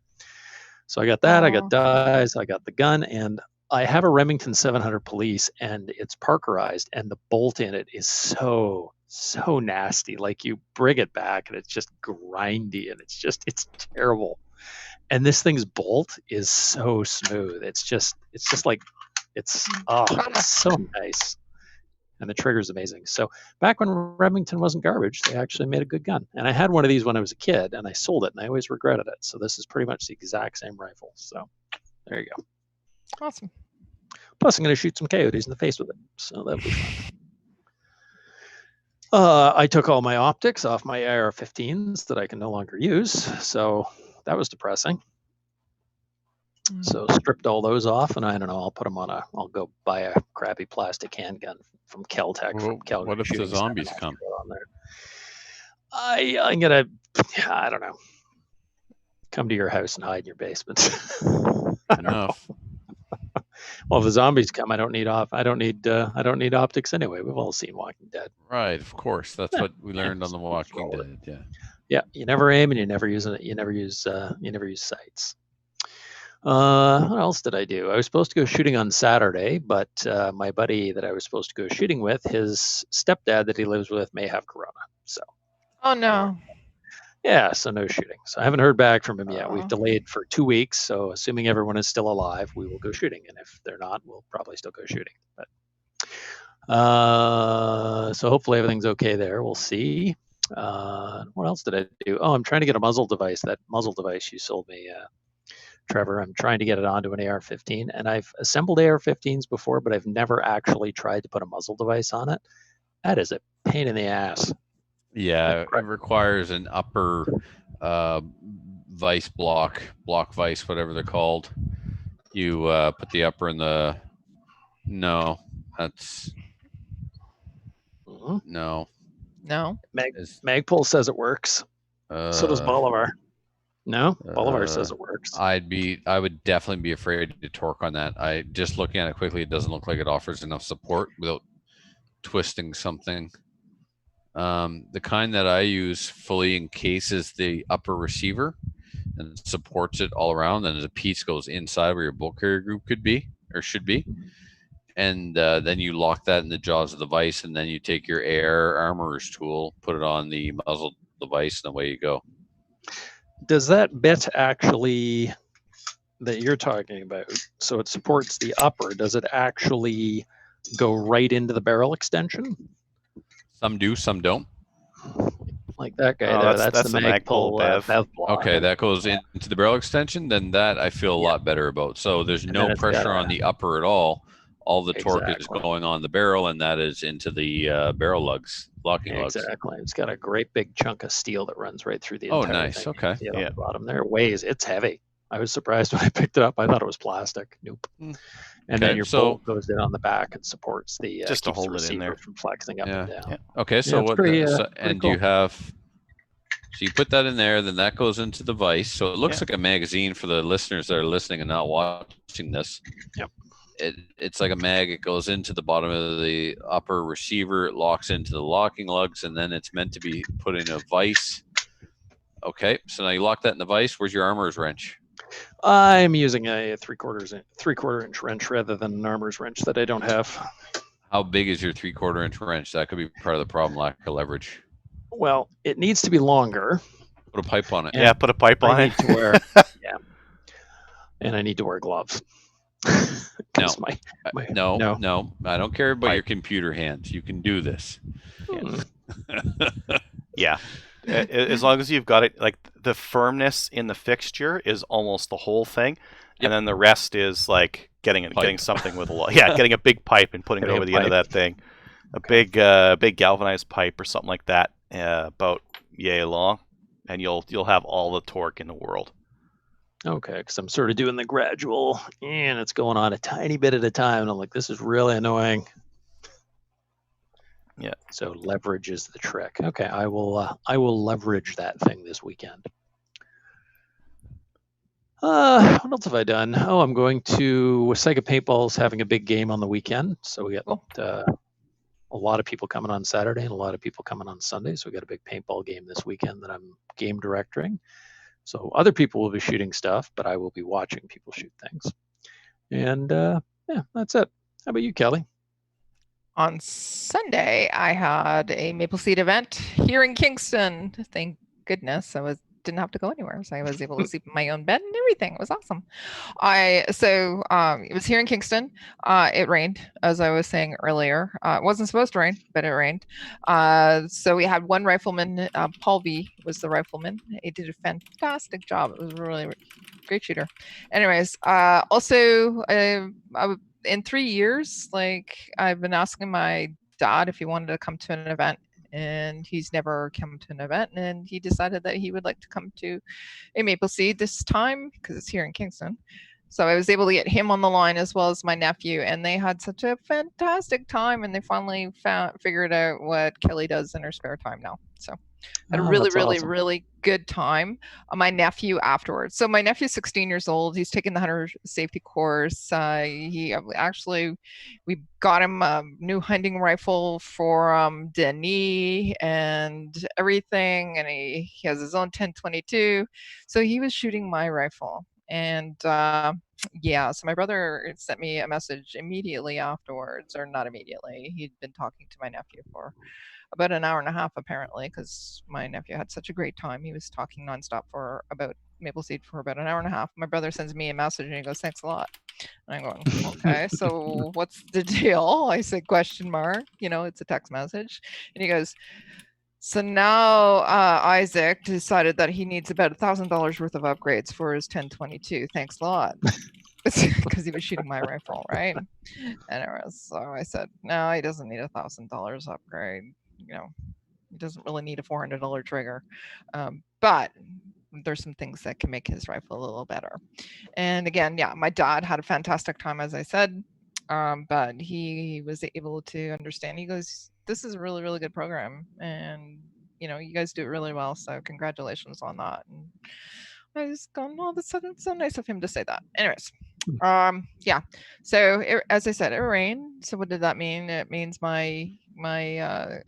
So I got that. I got dies. I got the gun, and I have a Remington 700 Police, and it's Parkerized, and the bolt in it is so nasty. Like you bring it back, and it's just grindy, and it's terrible. And this thing's bolt is so smooth. It's just like it's so nice. And the trigger's amazing. So back when Remington wasn't garbage, they actually made a good gun. And I had one of these when I was a kid, and I sold it, and I always regretted it. So this is pretty much the exact same rifle. So there you go. Awesome. Plus, I'm going to shoot some coyotes in the face with it. So that'll be fun. I took all my optics off my AR-15s that I can no longer use. So that was depressing. So stripped all those off, and I don't know. I'll put them on I'll go buy a crappy plastic handgun from Kel-Tec. Well, what if the zombies come? I'm gonna, I don't know. Come to your house and hide in your basement. Enough. Well, if the zombies come, I don't need optics anyway. We've all seen Walking Dead. Right, of course. That's what we learned on the Walking Dead. Yeah. Yeah, you never aim and you never use sights. What else did I do? I was supposed to go shooting on Saturday, but my buddy that I was supposed to go shooting with, his stepdad that he lives with may have corona. So. Oh no. Yeah, so no shooting. So I haven't heard back from him yet. We've delayed for 2 weeks, so assuming everyone is still alive, we will go shooting. And if they're not, we'll probably still go shooting. But so hopefully everything's okay there. We'll see. What else did I do? Oh, I'm trying to get a muzzle device. That muzzle device you sold me, Trevor. I'm trying to get it onto an AR-15, and I've assembled AR-15s before, but I've never actually tried to put a muzzle device on it. That is a pain in the ass. Yeah, it requires an upper vice block vice, whatever they're called. You put the upper in the. No, that's no. Magpul says it works. So does Bolivar. No, Bolivar says it works. I would definitely be afraid to torque on that. I just looking at it quickly, it doesn't look like it offers enough support without twisting something. The kind that I use fully encases the upper receiver and supports it all around, and the piece goes inside where your bolt carrier group could be or should be, and then you lock that in the jaws of the vise, and then you take your AR armorer's tool, put it on the muzzle device, and away you go. Does that bit actually that you're talking about, so it supports the upper, does it actually go right into the barrel extension? Some do, some don't. Like that guy there, that's the Magpul Bev block. Okay, that goes into the barrel extension, then that I feel a lot better about. So there's no pressure on the upper at all. All the torque is going on the barrel, and that is into the barrel lugs, locking lugs. Exactly. It's got a great big chunk of steel that runs right through the entire thing. Nice. Okay. On the bottom there. It weighs. It's heavy. I was surprised when I picked it up. I thought it was plastic. Nope. And then your bolt goes in on the back and supports the just to hold it in there from flexing up and down. Yeah. Okay, so what? And cool. You have. So you put that in there, then that goes into the vise. So it looks like a magazine for the listeners that are listening and not watching this. Yep. It's like a mag. It goes into the bottom of the upper receiver. It locks into the locking lugs, and then it's meant to be put in a vise. Okay, so now you lock that in the vise. Where's your armorer's wrench? I'm using a three-quarter inch wrench rather than an armorer's wrench that I don't have. How big is your 3/4 inch wrench? That could be part of the problem, lack of leverage. Well, it needs to be longer. Put a pipe on it. Yeah, put a pipe on it. And I need to wear gloves. No, I don't care about your computer hands. You can do this. Yeah. As long as you've got it, like the firmness in the fixture is almost the whole thing, and then the rest is like getting something with getting a big pipe and putting it over the end of that thing, a big galvanized pipe or something like that, about yay long, and you'll have all the torque in the world. Okay, because I'm sort of doing the gradual, and it's going on a tiny bit at a time, and I'm like, this is really annoying. Yeah. So leverage is the trick. Okay, I will leverage that thing this weekend. What else have I done? Oh, I'm going to Wasaga Paintball's having a big game on the weekend. So we got Cool. a lot of people coming on Saturday and a lot of people coming on Sunday. So we got a big paintball game this weekend that I'm game directing. So other people will be shooting stuff, but I will be watching people shoot things. And yeah, that's it. How about you, Kelly? On Sunday, I had a Maple Seed event here in Kingston. Thank goodness didn't have to go anywhere, so I was able to sleep in my own bed and everything. It was awesome. It was here in Kingston. It rained, as I was saying earlier. It wasn't supposed to rain, but it rained. So we had one rifleman. Paul V was the rifleman. He did a fantastic job. It was a really great shooter. Anyways, also in 3 years, like I've been asking my dad if he wanted to come to an event, and he's never come to an event, and he decided that he would like to come to a Maple Seed this time because it's here in Kingston. So I was able to get him on the line as well as my nephew, and they had such a fantastic time, and they finally figured out what Kelly does in her spare time now. So had a really, really, awesome. really good time. My nephew afterwards. So my nephew's 16 years old. He's taking the hunter safety course. We got him a new hunting rifle for Denis and everything, and he has his own 1022. So he was shooting my rifle, and yeah. So my brother sent me a message immediately afterwards, or not immediately. He'd been talking to my nephew for about an hour and a half, apparently, because my nephew had such a great time. He was talking nonstop for about Maple Seed for about an hour and a half. My brother sends me a message and he goes, "Thanks a lot." And I'm going, "Okay, so what's the deal?" I said, question mark. It's a text message. And he goes, "So now Isaac decided that he needs about $1,000 worth of upgrades for his 1022. Thanks a lot." Because he was shooting my rifle, right? So I said, "No, he doesn't need $1,000 upgrade. He doesn't really need a $400 trigger, but there's some things that can make his rifle a little better." And again, yeah, my dad had a fantastic time, as I said, but he was able to understand. He goes, "This is a really, really good program, and you guys do it really well. So congratulations on that." And I just gone, "Oh, that's so nice of him to say that." Anyways, yeah. So as I said, it rained. So what did that mean? It means I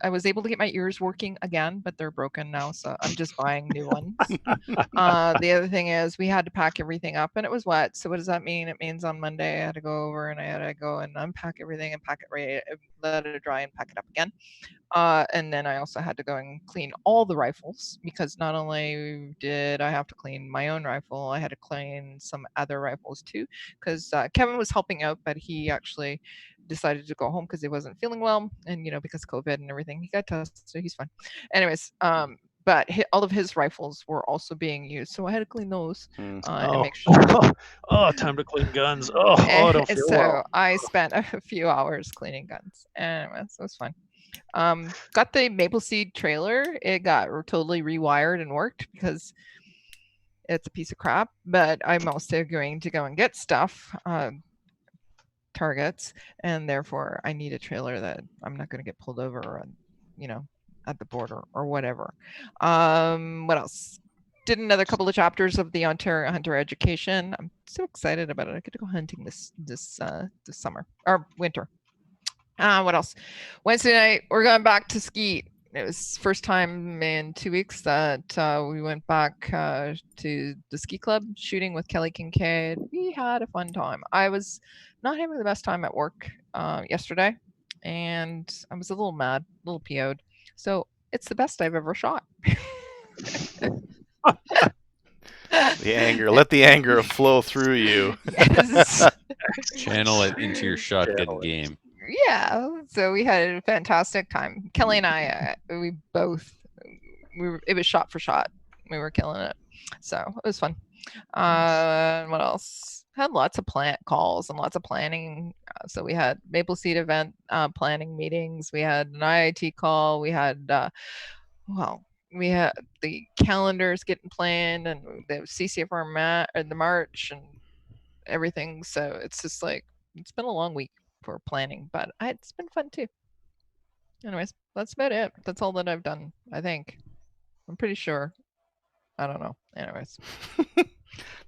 was able to get my ears working again, but they're broken now, so I'm just buying new ones. The other thing is we had to pack everything up, and it was wet. So what does that mean? It means on Monday I had to go over and I had to go and unpack everything and pack it right, let it dry and pack it up again. And then I also had to go and clean all the rifles, because not only did I have to clean my own rifle, I had to clean some other rifles too, because Kevin was helping out, but he actually decided to go home because he wasn't feeling well, and because of COVID and everything, he got tested, so he's fine. Anyways, but all of his rifles were also being used, so I had to clean those and make sure. Time to clean guns. I don't feel well. I spent a few hours cleaning guns. Anyways, it was fun. Got the Maple Seed trailer. It got totally rewired and worked because it's a piece of crap, but I'm also going to go and get stuff, targets, and therefore I need a trailer that I'm not going to get pulled over on, at the border or whatever. What else? Did another couple of chapters of the Ontario Hunter Education. I'm so excited about it. I get to go hunting this summer or winter. What else? Wednesday night, we're going back to Skeet. It was first time in 2 weeks that we went back to the ski club shooting with Kelly Kincaid. We had a fun time. I was not having the best time at work yesterday, and I was a little mad, a little PO'd. So it's the best I've ever shot. The anger. Let the anger flow through you. Yes. Channel it into your shotgun game. Yeah, so we had a fantastic time. Kelly and I, it was shot for shot. We were killing it. So it was fun. What else? Had lots of plant calls and lots of planning. So we had Maple Seed event planning meetings. We had an IIT call. We had, we had the calendars getting planned and the Ccfr and the March and everything. So it's just like, it's been a long week for planning, but it's been fun too. Anyways, that's about it. That's all that I've done, I think. I'm pretty sure. I don't know. Anyways.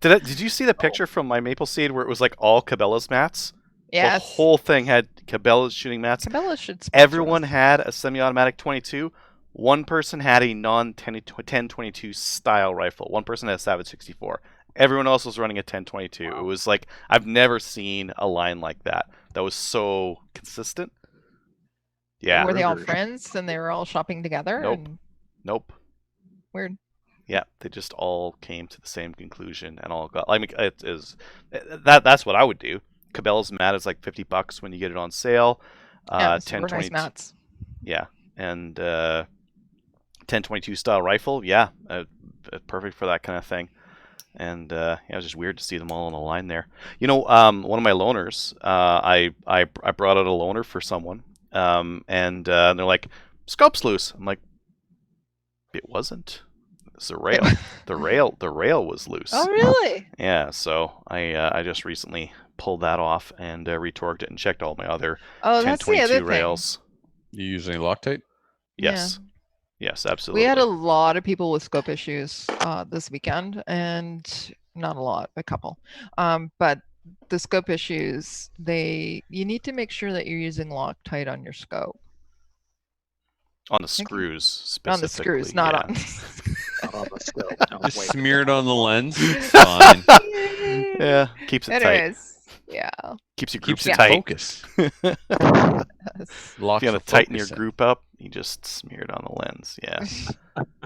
Did you see the picture from my Maple Seed where it was like all Cabela's mats? Yes. The whole thing had Cabela's shooting mats. Cabela should sponsor Everyone us. had a semi-automatic 22. One person had a non-1022 style rifle. One person had a Savage 64. Everyone else was running a 1022. It was like, I've never seen a line like that. That was so consistent. Yeah. Were they all friends and they were all shopping together? Nope. And... Nope. Weird. Yeah, they just all came to the same conclusion and all got. I mean, it is that's what I would do. Cabela's mat is like $50 when you get it on sale. Yeah, super nice mats. Yeah, and 1022 style rifle. Yeah, perfect for that kind of thing. And yeah, it was just weird to see them all on a line there. You know, one of my loaners, I brought out a loaner for someone, and they're like, "Scope's loose." I'm like, "It wasn't. It's the rail. the rail was loose." Oh, really? Yeah. So I just recently pulled that off and retorqued it and checked all my other that's the 1022 other rails. You using Loctite? Yes. Yeah. Yes, absolutely. We had a lot of people with scope issues this weekend, and not a lot, a couple. But the scope issues, you need to make sure that you're using Loctite on your scope. On the screws, specifically. On the screws, not yeah. on. Not on the scope. No, Just wait. smear it on the lens. It's fine. Yeah, keeps it tight. Anyways, yeah. Keeps your groups Keeps it tight. focused. If Locks you the want to tighten your focus in. group up, you just smear it on the lens. Yeah.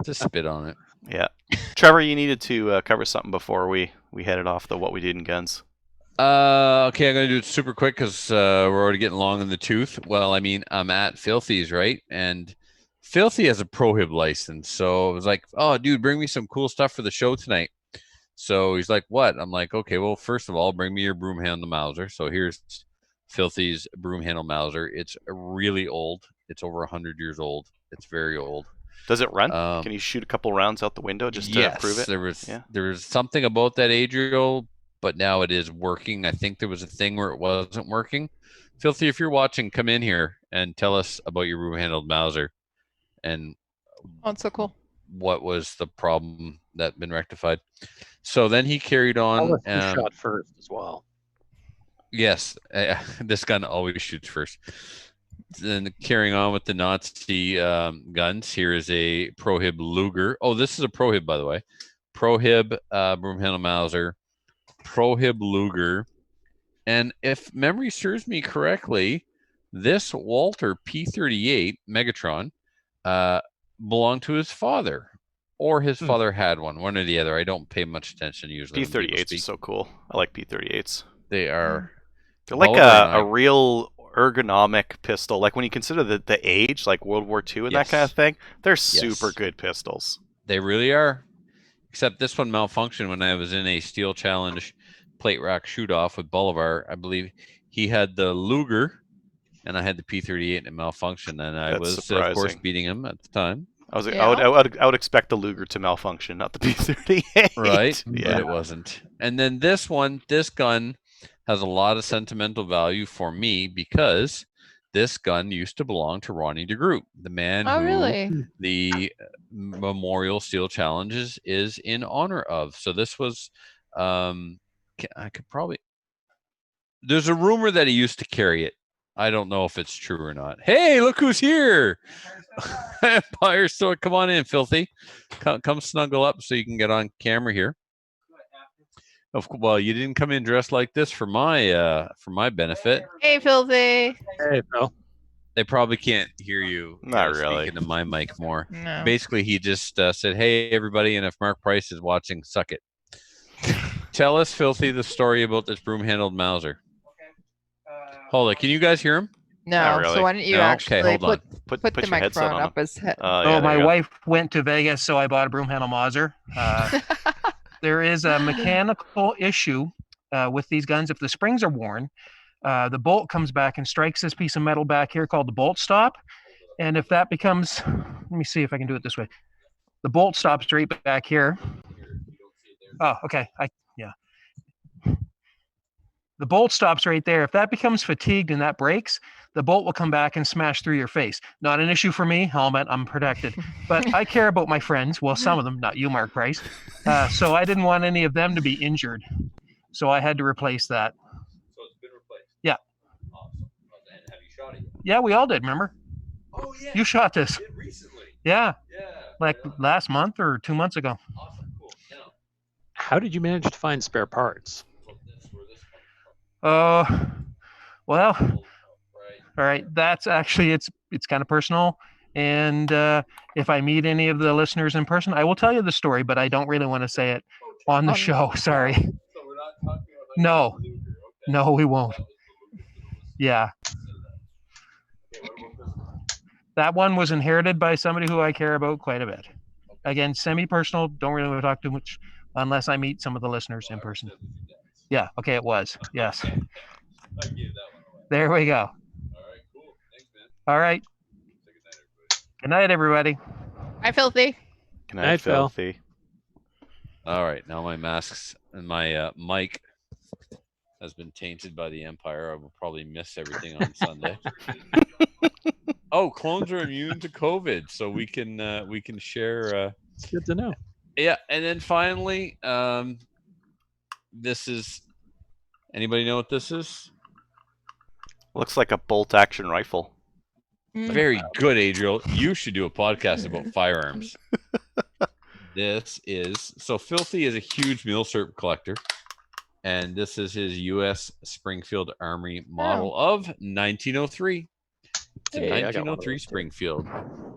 Just spit on it. Yeah. Trevor, you needed to cover something before we headed off the what we did in guns. Okay, I'm gonna do it super quick because we're already getting long in the tooth. Well, I mean, I'm at Filthy's, right? And Filthy has a Prohib license, so I was like, "Oh, dude, bring me some cool stuff for the show tonight." So he's like, "What?" I'm like, "Okay, well, first of all, bring me your broom handle Mauser." So here's Filthy's broom handle Mauser. It's really old. It's over 100 years old. It's very old. Does it run? Can you shoot a couple rounds out the window just to prove it? There was something about that Adriel, but now it is working. I think there was a thing where it wasn't working. Filthy, if you're watching, come in here and tell us about your broom handled Mauser and it's so cool. What was the problem that been rectified. So then he carried on. Shot first as well. Yes, this gun always shoots first. Then carrying on with the Nazi guns, here is a Prohib Luger. Oh, this is a Prohib, by the way. Prohib broom handle Mauser, Prohib Luger, and if memory serves me correctly, this Walter P38 Megatron belonged to his father, or his father had one or the other. I don't pay much attention usually. P38s are so cool. I like P38s. They are. They're like a real ergonomic pistol. Like when you consider the age, like World War II and that kind of thing, they're super good pistols. They really are. Except this one malfunctioned when I was in a Steel Challenge plate rack shoot off with Bolivar. I believe he had the Luger and I had the P38 and it malfunctioned, and I was of course beating him at the time. I would expect the Luger to malfunction, not the P38. Right, yeah. But it wasn't. And then this gun has a lot of sentimental value for me because this gun used to belong to Ronnie DeGroot, the man who the Memorial Steel Challenges is in honor of. So this was, I could probably. There's a rumor that he used to carry it. I don't know if it's true or not. Hey, look who's here! Empire Store, come on in, Filthy. Come snuggle up so you can get on camera here. Well, you didn't come in dressed like this for my benefit. Hey, Filthy. Hey, Phil. They probably can't hear you. Not really. Speaking to my mic more. No. Basically, he just said, "Hey, everybody," and if Mark Price is watching, suck it. Tell us, Filthy, the story about this broom-handled Mauser. Hold on, can you guys hear him? No. Really. So why don't you actually hold on. put the microphone up his head? My wife went to Vegas, so I bought a broom handle Mauser. There is a mechanical issue with these guns. If the springs are worn, the bolt comes back and strikes this piece of metal back here called the bolt stop. And if that becomes, let me see if I can do it this way. The bolt stops right back here. Oh, okay. The bolt stops right there. If that becomes fatigued and that breaks, the bolt will come back and smash through your face. Not an issue for me. Helmet, I'm protected. But I care about my friends. Well, some of them, not you, Mark Price. So I didn't want any of them to be injured. So I had to replace that. So it's been replaced. Yeah. Awesome. And have you shot it yet? Yeah, we all did, remember? Oh yeah. You shot this. Did recently. Yeah, Yeah. like last month or 2 months ago. Awesome. Cool. Now, How did you manage to find spare parts? where this comes Well, from. Right. all right. That's actually, it's kind of personal. And if I meet any of the listeners in person, I will tell you the story, but I don't really want to say it on the show. Sorry. So we're not talking about No. Luger. Okay. No, we won't. That was the Luger for the listeners. Yeah. Okay, what about this one? That one was inherited by somebody who I care about quite a bit. Again, semi-personal. Don't really want to talk too much unless I meet some of the listeners in person. Yeah. Okay. It was. Yes. I gave that one away. There we go. All right, cool. Thanks, man. All right. Say good Good night, everybody. night, everybody. Hi, Filthy. Good Night, night, Phil. Filthy. All right, now my masks and my mic has been tainted by the Empire. I will probably miss everything on Sunday. Oh, clones are immune to COVID, so we can share. Good to know. Yeah, and then finally, this is. Anybody know what this is? Looks like a bolt action rifle. Very good, Adriel. You should do a podcast about firearms. This is Filthy is a huge milsurp collector, and this is his U.S. Springfield Armory model of 1903. It's a Hey, I got one of 1903 those, too. Springfield.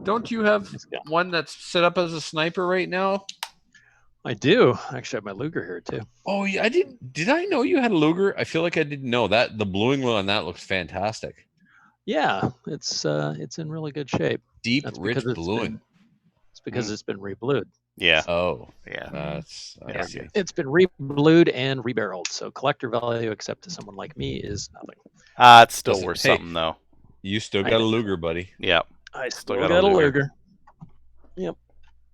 Don't you have Nice guy. one that's set up as a sniper right now? I do. I actually have my Luger here too. Oh, yeah, I did. Did I know you had a Luger? I feel like I didn't know that. The bluing on that looks fantastic. Yeah, it's in really good shape. Deep, That's rich because it's bluing. It's because it's been reblued. Yeah. Oh, Yeah. that's Yeah. see. It's been reblued and rebarreled, so collector value, except to someone like me, is nothing. It's still Listen, worth hey. something though. You still I got a know. Luger, buddy. Yeah, I Still still got a got a Luger. Luger.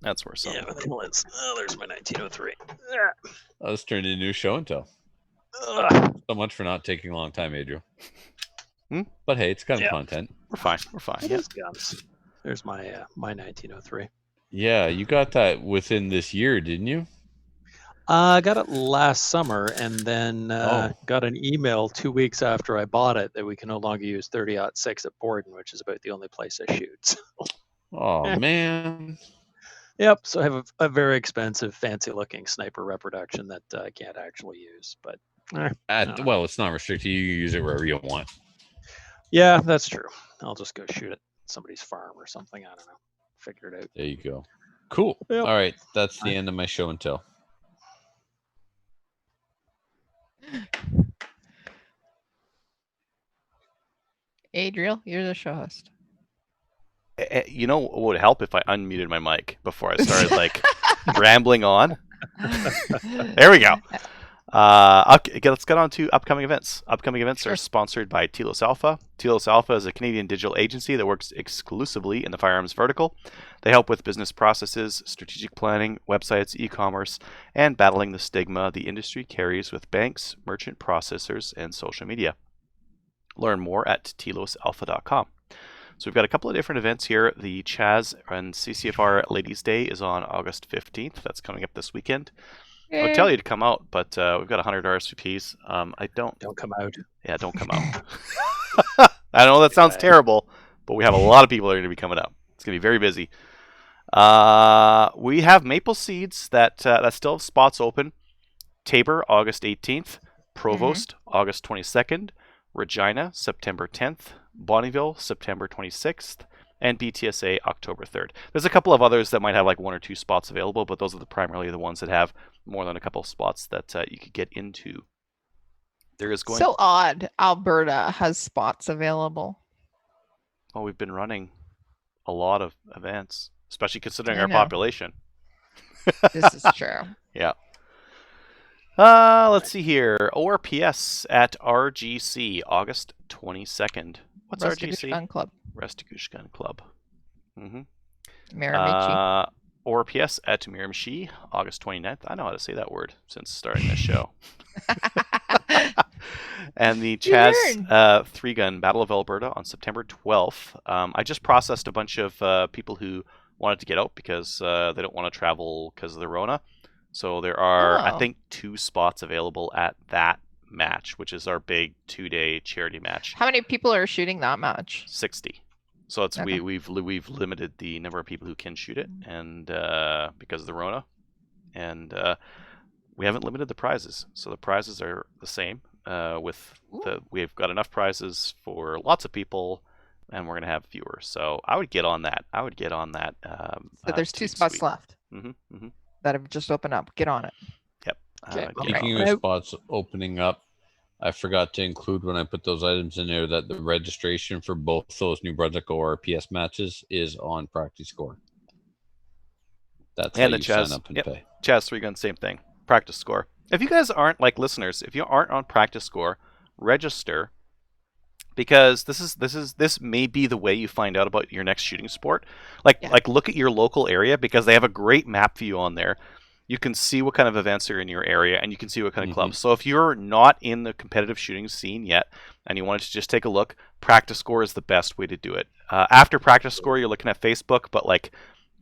that's worth something. Yeah, there's my 1903. Oh, this turned into a show and tell. Ugh. So much for not taking a long time, Adriel. Hmm? But hey, it's kind of Yeah. content. We're fine. We're fine. It Yeah. is guns. There's my 1903. Yeah, you got that within this year, didn't you? I got it last summer, and then Oh. got an email 2 weeks after I bought it that we can no longer use 30-06 at Borden, which is about the only place I shoot. Oh man. Yep. So I have a very expensive, fancy-looking sniper reproduction that I can't actually use. But Well, it's not restricted. You can use it wherever you want. yeah, that's true. I'll just go shoot at somebody's farm or something. I don't know. Figure it out. There you go. Cool. Yep. All right, that's the end of my show and tell. Adriel, you're the show host. You know what would help if I unmuted my mic before I started like rambling on? There we go. Okay, let's get on to upcoming events. Upcoming events Sure. are sponsored by Telos Alpha. Telos Alpha is a Canadian digital agency that works exclusively in the firearms vertical. They help with business processes, strategic planning, websites, e-commerce, and battling the stigma the industry carries with banks, merchant processors, and social media. Learn more at telosalpha.com. So we've got a couple of different events here. The Chaz and Ccfr Ladies' Day is on August 15th. That's coming up this weekend. I would tell you to come out, but we've got 100 RSVPs. Don't come out. Yeah, don't come out. I know that sounds terrible, but we have a lot of people that are going to be coming out. It's going to be very busy. We have Maple Seeds that still have spots open. Tabor, August 18th. Provost, August 22nd. Regina, September 10th. Bonnieville, September 26th. And BTSA, October 3rd. There's a couple of others that might have like 1 or 2 spots available, but those are primarily the ones that have more than a couple of spots that you could get into. There is going. So odd. Alberta has spots available. Well, we've been running a lot of events, especially considering I our know. population. This is true. Yeah. Let's see here. ORPS at RGC, August 22nd. What's Rustic RGC? Gun Club. Restigouche Gun Club. Mm-hmm. Miramichi. ORPS at Miramichi, August 29th. I know how to say that word since starting this show. And the Your Chaz turn. 3-gun Battle of Alberta on September 12th. I just processed a bunch of people who wanted to get out because they don't want to travel because of the Rona. So there are, I Oh. think, 2 spots available at that match, which is our big 2-day charity match. How many people are shooting that match? 60. So it's Okay. we've limited the number of people who can shoot it, and because of the Rona, and we haven't limited the prizes. So the prizes are the same. We've got enough prizes for lots of people, and we're gonna have fewer. So I would get on that. So there's 2 Toot spots Sweet. left that have just opened up. Get on it. Yep. Okay. Get Speaking on of it. spots opening up, I forgot to include when I put those items in there that the registration for both those New Brunswick ORPS matches is on Practice Score. That's And how the you sign Chaz- up and yep. pay. Chaz 3-gun, same thing. Practice Score. If you guys aren't, like listeners, if you aren't on Practice Score, register, because this may be the way you find out about your next shooting sport. Like look at your local area, because they have a great map view on there. You can see what kind of events are in your area, and you can see what kind of clubs. So if you're not in the competitive shooting scene yet, and you wanted to just take a look, Practice Score is the best way to do it. After Practice Score, you're looking at Facebook, but like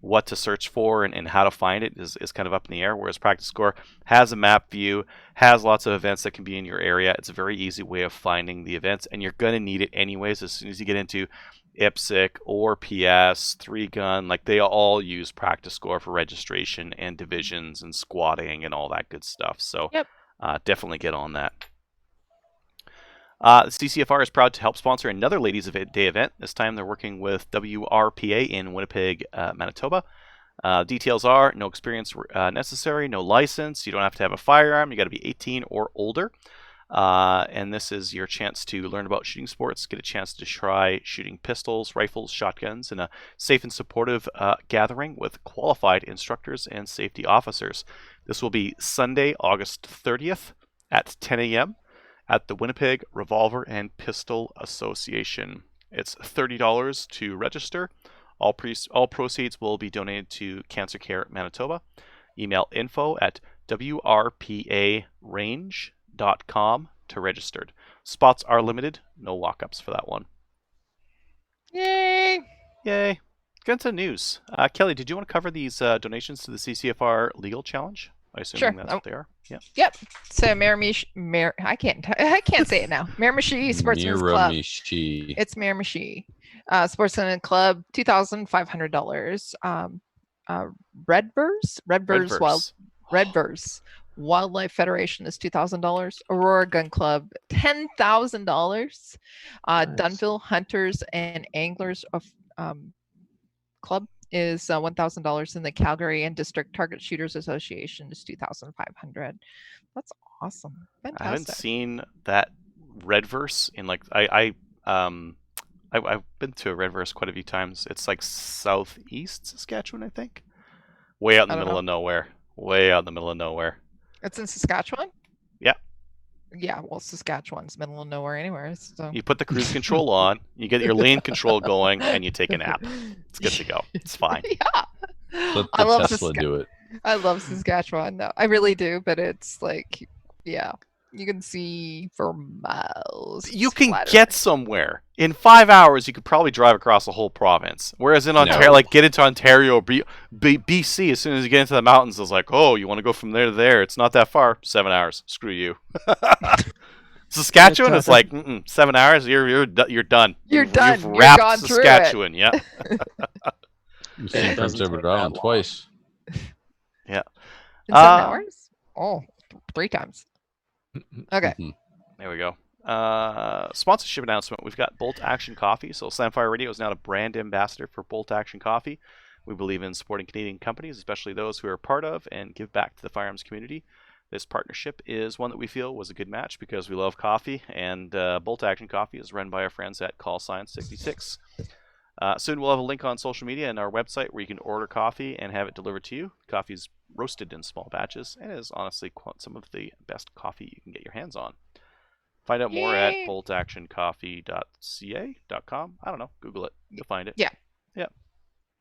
what to search for and how to find it is kind of up in the air, whereas Practice Score has a map view, has lots of events that can be in your area. It's a very easy way of finding the events, and you're going to need it anyways as soon as you get into IPSC or PS, 3-gun. Like, they all use Practice Score for registration and divisions and squatting and all that good stuff. So definitely get on that. Ccfr is proud to help sponsor another Ladies Day event. This time they're working with WRPA in Winnipeg, Manitoba. Details are no experience necessary, no license. You don't have to have a firearm. You got to be 18 or older. And this is your chance to learn about shooting sports, get a chance to try shooting pistols, rifles, shotguns in a safe and supportive gathering with qualified instructors and safety officers. This will be Sunday, August 30th at 10 a.m. at the Winnipeg Revolver and Pistol Association. It's $30 to register. All proceeds will be donated to Cancer Care Manitoba. Email info@wrparange.com to register. Spots are limited. No walk-ups for that one. Yay! Yay. Get into news. Kelly, did you want to cover these donations to the CCFR Legal Challenge? I assume that's what they are. Yeah. Yep. So I can't say it now. Miramichi Sportsman's Club. Miramichi. It's Miramichi. Sportsman Club, $2,500. Redverse Wildlife Federation is $2,000. Aurora Gun Club, $10,000. Nice. Dunville Hunters and Anglers of Club is $1,000, and the Calgary and District Target Shooters Association is $2,500. That's awesome. Fantastic. I haven't seen that Redverse in like I've been to a Redverse quite a few times. It's like southeast Saskatchewan, I think. Way out in the middle of nowhere. Way out in the middle of nowhere. It's in Saskatchewan? Yeah. Yeah, well, Saskatchewan's middle of nowhere anywhere. So You put the cruise control on, you get your lane control going, and you take a nap. It's good to go. It's fine. Yeah. Let I the love Tesla do it. I love Saskatchewan. No, I really do, but it's like, yeah, you can see for miles. You It's can flatter. get somewhere. In 5 hours, you could probably drive across the whole province. Whereas in Ontario, No. like get into Ontario or BC, as soon as you get into the mountains, it's like, oh, you want to go from there to there. It's not that far. 7 hours. Screw you. Saskatchewan, it's like 7 hours. You're done. You're done. You've You're wrapped gone through Saskatchewan. Yeah. You've seen Prince doesn't Edward take that Island long. twice. In 7 hours? Oh, 3 times. Okay. Mhm. There we go. Sponsorship announcement. We've got Bolt Action Coffee. So Slamfire Radio is now a brand ambassador for Bolt Action Coffee. We believe in supporting Canadian companies, especially those who are part of and give back to the firearms community. This partnership is one that we feel was a good match because we love coffee, and Bolt Action Coffee is run by our friends at Call Sign 66. Soon we'll have a link on social media and our website where you can order coffee and have it delivered to you. Coffee is roasted in small batches and is honestly some of the best coffee you can get your hands on. Find out more at Yay. boltactioncoffee.ca.com. I don't know. Google it. You'll find it. Yeah.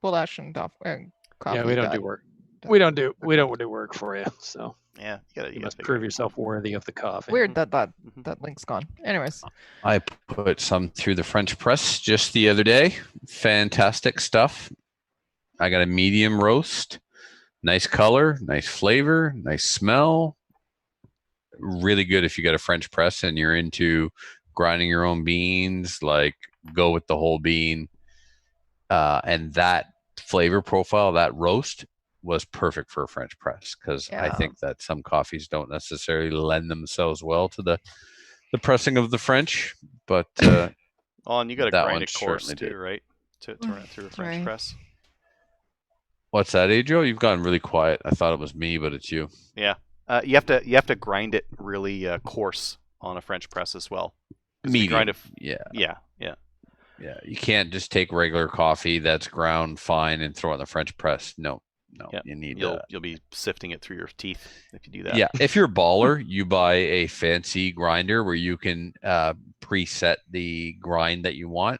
Well, Ashton, coffee. Yeah, we don't do work. we don't do work for you, so Yeah, you must prove yourself worthy of the coffee. Weird that link's gone. Anyways, I put some through the French press just the other day. Fantastic stuff. I got a medium roast. Nice color, nice flavor, nice smell. Really good if you got a French press and you're into grinding your own beans, like go with the whole bean. And that flavor profile, that roast was perfect for a French press, because I think that some coffees don't necessarily lend themselves well to the pressing of the French, but oh, and you got to grind it coarse too, did. right? To run it through a French press. What's that, Adriel? You've gotten really quiet. I thought it was me, but it's you. Yeah, you have to grind it really coarse on a French press as well. Medium. Yeah. You can't just take regular coffee that's ground fine and throw it in the French press. No. You need. You'll be sifting it through your teeth if you do that. Yeah, if you're a baller, you buy a fancy grinder where you can preset the grind that you want.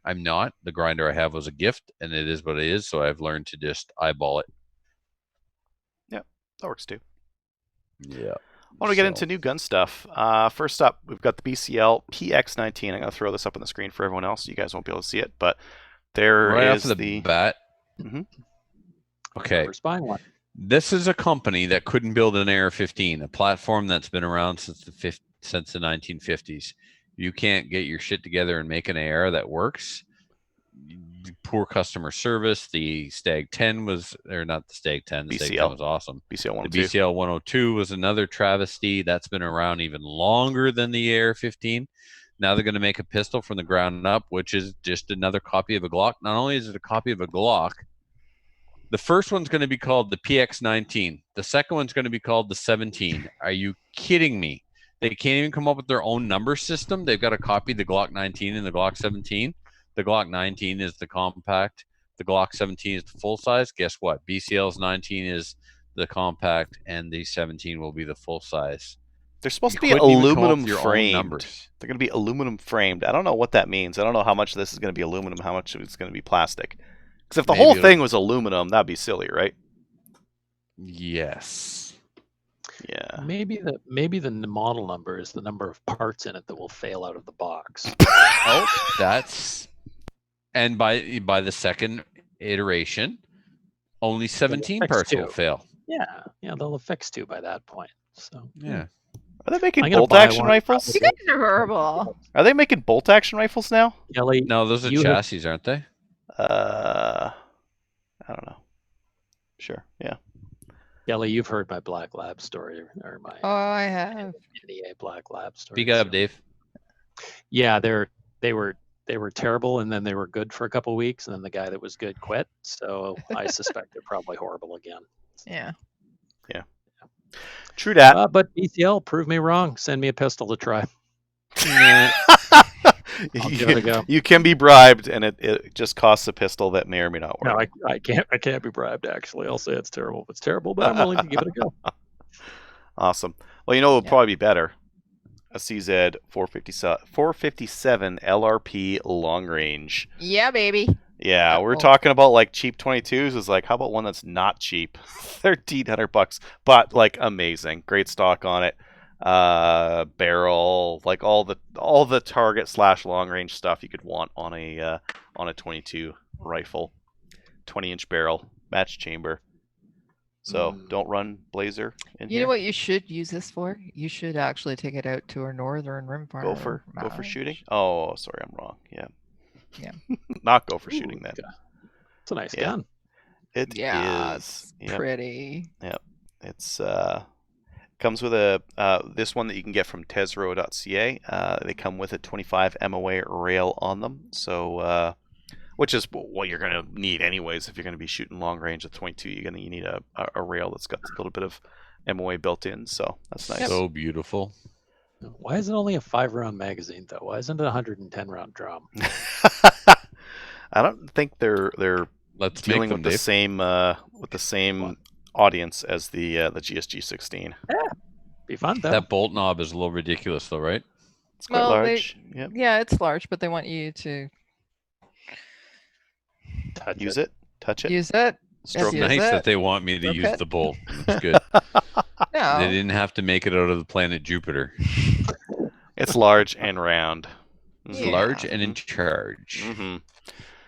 I'm not. The grinder I have was a gift, and it is what it is. So I've learned to just eyeball it. Yeah, that works too. Yeah. I want to get into new gun stuff. First up, we've got the Bcl Px19. I'm going to throw this up on the screen for everyone else. You guys won't be able to see it, but there right is off the bat. Mm-hmm. Okay. This is a company that couldn't build an AR-15, a platform that's been around since the 1950s. You can't get your shit together and make an AR that works. Poor customer service. The Stag 10 was, or not the Stag 10. The Stag 10 was awesome. Bcl 102. The Bcl 102 was another travesty. That's been around even longer than the AR-15. Now they're going to make a pistol from the ground up, which is just another copy of a Glock. Not only is it a copy of a Glock, the first one's going to be called the Px19. The second one's going to be called the 17. Are you kidding me? They can't even come up with their own number system. They've got to copy the Glock 19 and the Glock 17. The Glock 19 is the compact. The Glock 17 is the full size. Guess what? BCL's 19 is the compact, and the 17 will be the full size. They're supposed to be aluminum framed. They're going to be aluminum framed. I don't know what that means. I don't know how much of this is going to be aluminum, how much it's going to be plastic. Because if the whole thing was aluminum, that'd be silly, right? Yes. Yeah. Maybe the model number is the number of parts in it that will fail out of the box. Oh, that's, and by the second iteration, only 17 parts will fail. Yeah, they'll have fixed two by that point. So yeah. Are they making bolt action rifles? You guys are horrible. Are they making bolt action rifles now? Kelly, no, those are chassis, aren't they? I don't know. Sure, yeah. Kelly, you've heard my Black Lab story, or my I have NEA Black Lab story. Speak up, Dave. Yeah, they were terrible, and then they were good for a couple of weeks, and then the guy that was good quit. So I suspect they're probably horrible again. Yeah. True that. But BCL, prove me wrong. Send me a pistol to try. I'll give it a go. You can be bribed, and it just costs a pistol that may or may not work. No, I can't be bribed. Actually, I'll say it's terrible. It's terrible, but I'm willing to give it a go. Awesome. Well, you know what would probably be better? A CZ 457 LRP long range. Yeah, baby. Yeah, we're talking about like cheap 22s. Is like, how about one that's not cheap? $1,300, but like amazing, great stock on it. Barrel, like all the target / long range stuff you could want on a 22 rifle. 20-inch barrel, match chamber. So don't run Blazer in here. You know what you should use this for? You should actually take it out to our northern Rimfire. Go for shooting? Oh, sorry, I'm wrong. Yeah. Not go for shooting then. It's a nice gun. It is. It's pretty. Yep. It's comes with a this one that you can get from tesro.ca. They come with a 25 MOA rail on them. So which is what you're going to need anyways if you're going to be shooting long range with 22. You need a rail that's got a little bit of MOA built in. So that's nice. So beautiful. Why is it only a 5-round magazine though? Why isn't it a 110-round drum? I don't think they're dealing with the same audience as the GSG 16. Yeah, be fun though. That bolt knob is a little ridiculous though, right? It's quite large. Yeah, it's large, but they want you to touch it. Use it. Stroke use Nice it. that they want me to Stroke use it. the bolt. That's good. No. They didn't have to make it out of the planet Jupiter. It's large and round. It's Yeah. large and in charge. Mm-hmm.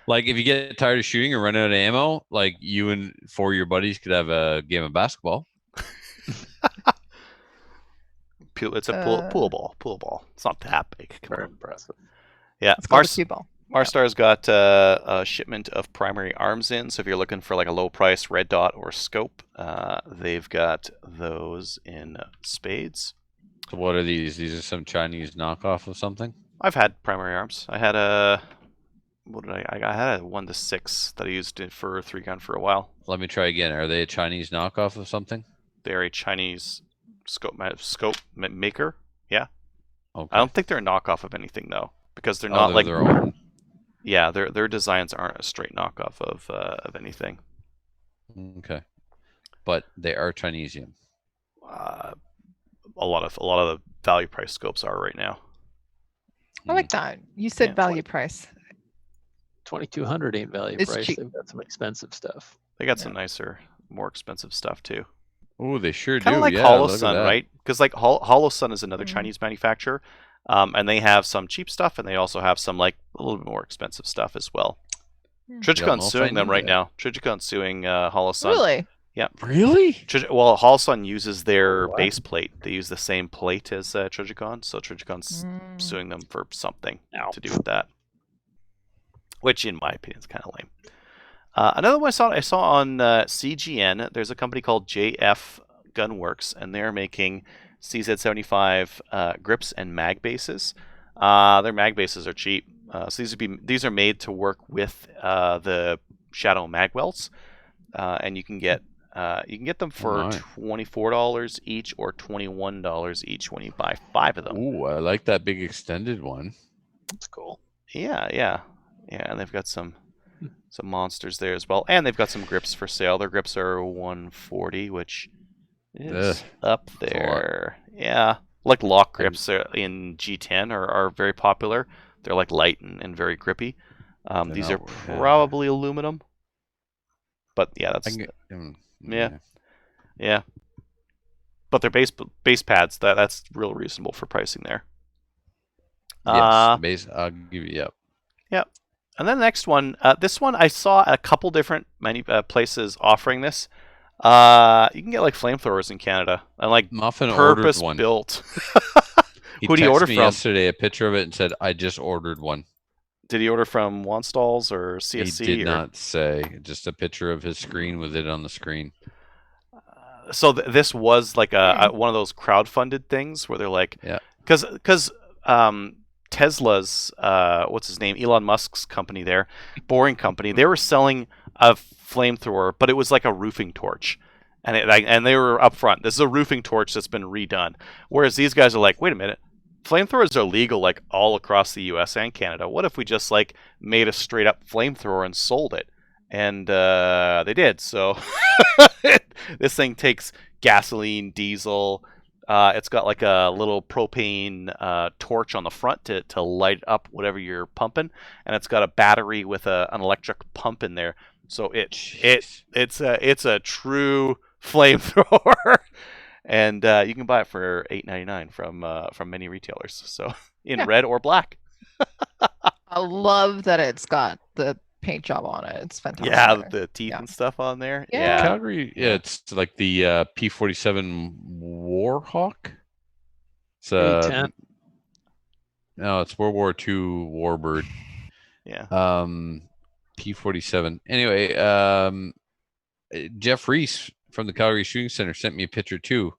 Like if you get tired of shooting or run out of ammo, like you and 4 of your buddies could have a game of basketball. It's a pool ball. It's not that big. Come Very on. impressive. Yeah, It's called a cue ball. Marstar's got a shipment of primary arms in, so if you're looking for like a low price red dot or scope, they've got those in spades. So what are these? These are some Chinese knockoff of something? I've had primary arms. I had a I had a 1-6 that I used it for 3-gun for a while. Let me try again. Are they a Chinese knockoff of something? They're a Chinese scope maker. Yeah, Okay. I don't think they're a knockoff of anything though, because they're Oh, not they're like their own. yeah, their designs aren't a straight knockoff of anything. Okay. But they are Chinesian. A lot of the value price scopes are right now. I like that. You said Yeah. value price. 2,200 ain't value It's price. cheap. They've got some expensive stuff. They got some nicer, more expensive stuff too. Oh, they sure Kind do. of like yeah, Hollow look at Sun, that. right? Because like Hollow Sun is another Mhm. Chinese manufacturer, and they have some cheap stuff, and they also have some like a little bit more expensive stuff as well. Hmm. Trijicon's Don't know if I suing them knew right that. now. Trijicon's suing Hollow Sun. Really? Really? Well, Hollow Sun uses their What? base plate. They use the same plate as Trijicon, so Trijicon's Mm. suing them for something Ow. to do with that. Which, in my opinion, is kind of lame. Another one I saw on CGN. There's a company called JF Gunworks, and they're making CZ75 grips and mag bases. Their mag bases are cheap. So these are made to work with the Shadow mag welts, and you can get them for my. $24 each or $21 each when you buy 5 of them. Ooh, I like that big extended one. That's cool. Yeah, and they've got some monsters there as well, and they've got some grips for sale. Their grips are $140, which is up there. Yeah, like lock grips in G10 are very popular. They're like light and very grippy. These are probably aluminum, but yeah, that's yeah. But they're base pads. That's real reasonable for pricing there. Yes, base. I'll give you. Yep. And then the next one, this one I saw a couple different places offering this. You can get like flamethrowers in Canada, and like Muffin ordered purpose one. built. He Who do you texted order me from? yesterday a picture of it and said, "I just ordered one." Did he order from Wanstalls or CSC? He did or... not say. Just a picture of his screen with it on the screen. So this was like one of those crowdfunded things where they're like, Yeah. because Tesla's what's his name, Elon Musk's company there, Boring Company, they were selling a flamethrower, but it was like a roofing torch, and they were upfront. This is a roofing torch that's been redone. Whereas these guys are like, wait a minute, flamethrowers are legal like all across the U.S. and Canada. What if we just like made a straight up flamethrower and sold it? And they did. So this thing takes gasoline, diesel. It's got like a little propane torch on the front to light up whatever you're pumping, and it's got a battery with an electric pump in there. So it's a true flamethrower, and you can buy it for $8.99 from many retailers. So in red or black. I love that it's got the paint job on it. It's fantastic. Yeah, the teeth Yeah. and stuff on there. Yeah. Calgary, it's like the P-47 Warhawk. It's A10. no, it's World War II Warbird. Yeah. P-47. Anyway, Jeff Reese from the Calgary Shooting Center sent me a picture too,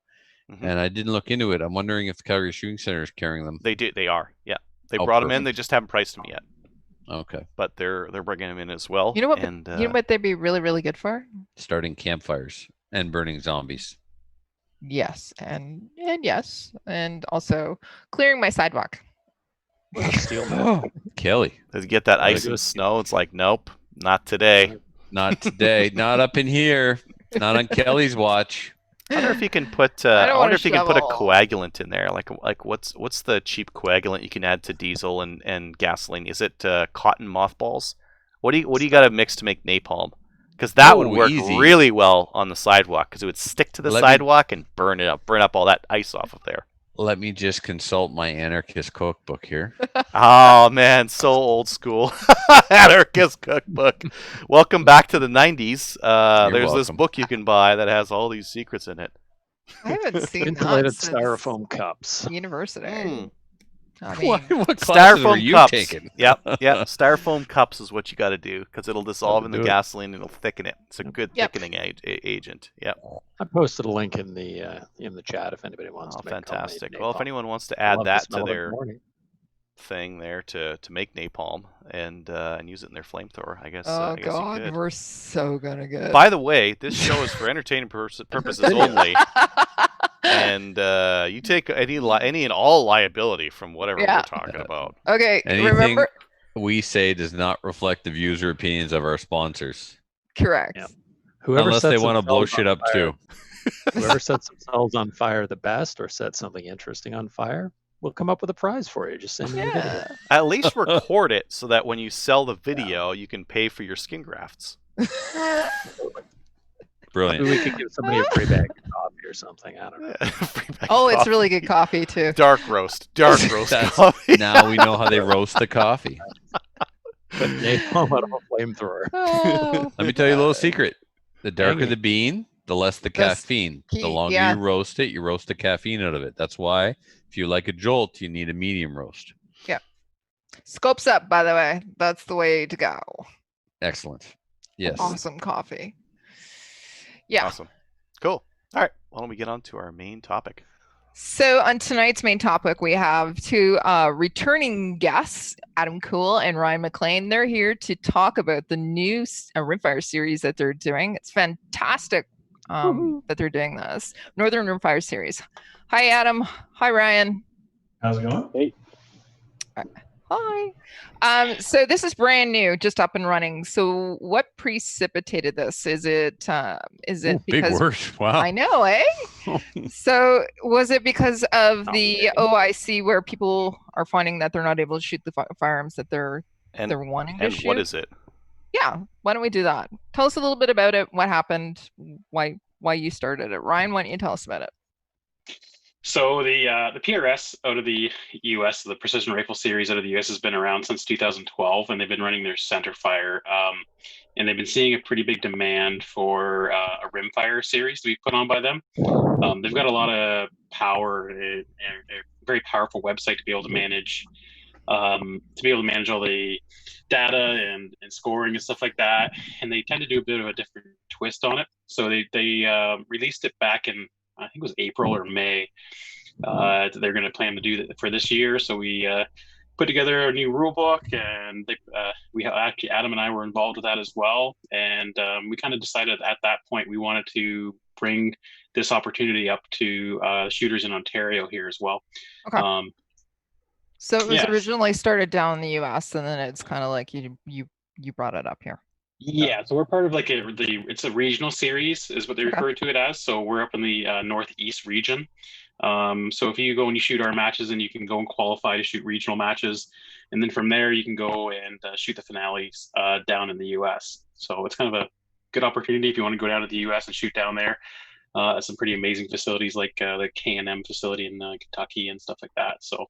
Mhm. and I didn't look into it. I'm wondering if the Calgary Shooting Center is carrying them. They do. They are. Yeah. They Oh, brought them in. perfect. They just haven't priced them yet, Okay. but they're bringing them in as well. You know what? And, you know what they'd be really, really good for? Starting campfires and burning zombies. Yes, and yes, and also clearing my sidewalk. Steel. Kelly, They get that ice go and see- snow. It's like, nope, not today. not today. Not up in here. Not on Kelly's watch. I wonder if you can put. I I don't wonder want a if you can put a shovel. coagulant in there. Like what's the cheap coagulant you can add to diesel and gasoline? Is it cotton mothballs? What do you got to mix to make napalm? because that would Oh, work easy. really well on the sidewalk because it would stick to the sidewalk and burn up all that ice off of there. Let me just consult my anarchist cookbook here. Oh man, so old school. Anarchist cookbook. Welcome back to the 90s. There's this welcome. book you can buy that has all these secrets in it. I haven't seen Insulated that since styrofoam cups. university. Mm. I mean, What classes were Styrofoam you cups. taking? Yep. Styrofoam cups is what you got to do because it'll dissolve in the do it. gasoline and it'll thicken it. It's a good Yep. thickening agent. Yep. I posted a link in the chat if anybody wants Oh, to make fantastic. homemade Well, if napalm. anyone wants to I add love the that smell to of it in their the morning. thing there to make napalm and use it in their flamethrower, I guess. oh I guess God, you could. we're so gonna get. By the way, this show is for entertainment purposes only, and you take any and all liability from whatever Yeah. we're talking about. Okay, Anything remember? we say does not reflect the views or opinions of our sponsors, Correct. Yeah. Whoever unless they sets want to blow themselves shit on up fire- too. Whoever sets themselves on fire the best or sets something interesting on fire, we'll come up with a prize for you. Just send me a video. Yeah. At least record it so that when you sell the video, you can pay for your skin grafts. Brilliant. Maybe we could give somebody a free bag of coffee or something. I don't know. Free bag Oh, of it's coffee. really good coffee too. Dark roast That's- coffee. Now we know how they roast the coffee. But napalm out of a flamethrower. Oh, Let me tell you a little secret. The darker Dang the bean, the less the Less caffeine. heat, The longer yeah. you roast it, you roast the caffeine out of it. That's why if you like a jolt, you need a medium roast. Scopes up, by the way. That's the way to go. Excellent. Yes. Awesome coffee. Yeah. Awesome. Cool. All right. Why don't we get on to our main topic? So on tonight's main topic, we have two returning guests, Adam Cool and Ryan Mclean. They're here to talk about the new Rimfire series that they're doing. It's fantastic that they're doing this. Northern Rimfire series. Hi, Adam. Hi, Ryan. How's it going? Hey. Hi. So this is brand new, just up and running. So what precipitated this? Is it Big because word. Wow. I know, eh? So was it because of the OIC where people are finding that they're not able to shoot the firearms that they're wanting to And shoot? what is it? Yeah, why don't we do that? Tell us a little bit about it, what happened, why you started it. Ryan, why don't you tell us about it? So the PRS out of the U.S., the Precision Rifle Series out of the U.S. has been around since 2012, and they've been running their center fire. And they've been seeing a pretty big demand for a Rimfire series to be put on by them. They've got a lot of power and a very powerful website to be able to manage all the data and scoring and stuff like that. And they tend to do a bit of a different twist on it. So they released it back in, I think it was April or May. They're going to plan to do that for this year. So we put together a new rule book, and we actually, Adam and I were involved with that as well. And we kind of decided at that point we wanted to bring this opportunity up to shooters in Ontario here as well. Okay. So it was yeah. originally started down in the US, and then it's kind of like you brought it up here. Yeah, so we're part of like it's a regional series is what they refer to it as. So we're up in the Northeast region. So if you go and you shoot our matches, and you can go and qualify to shoot regional matches, and then from there you can go and shoot the finales down in the US. So it's kind of a good opportunity if you want to go down to the US and shoot down there. Some pretty amazing facilities like the K&M facility in Kentucky and stuff like that. So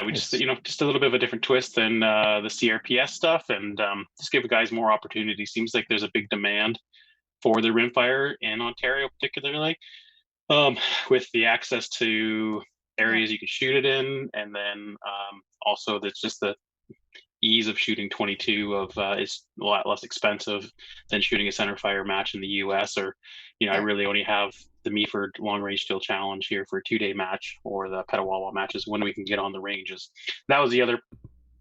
we just just a little bit of a different twist than the CRPS stuff, and just give guys more opportunity. Seems like there's a big demand for the Rimfire in Ontario, particularly with the access to areas you can shoot it in, and then also that's just the ease of shooting 22 is a lot less expensive than shooting a center fire match in the US, or I really only have the Meaford Long Range Steel Challenge here for a 2-day match, or the Petawawa matches when we can get on the ranges. That was the other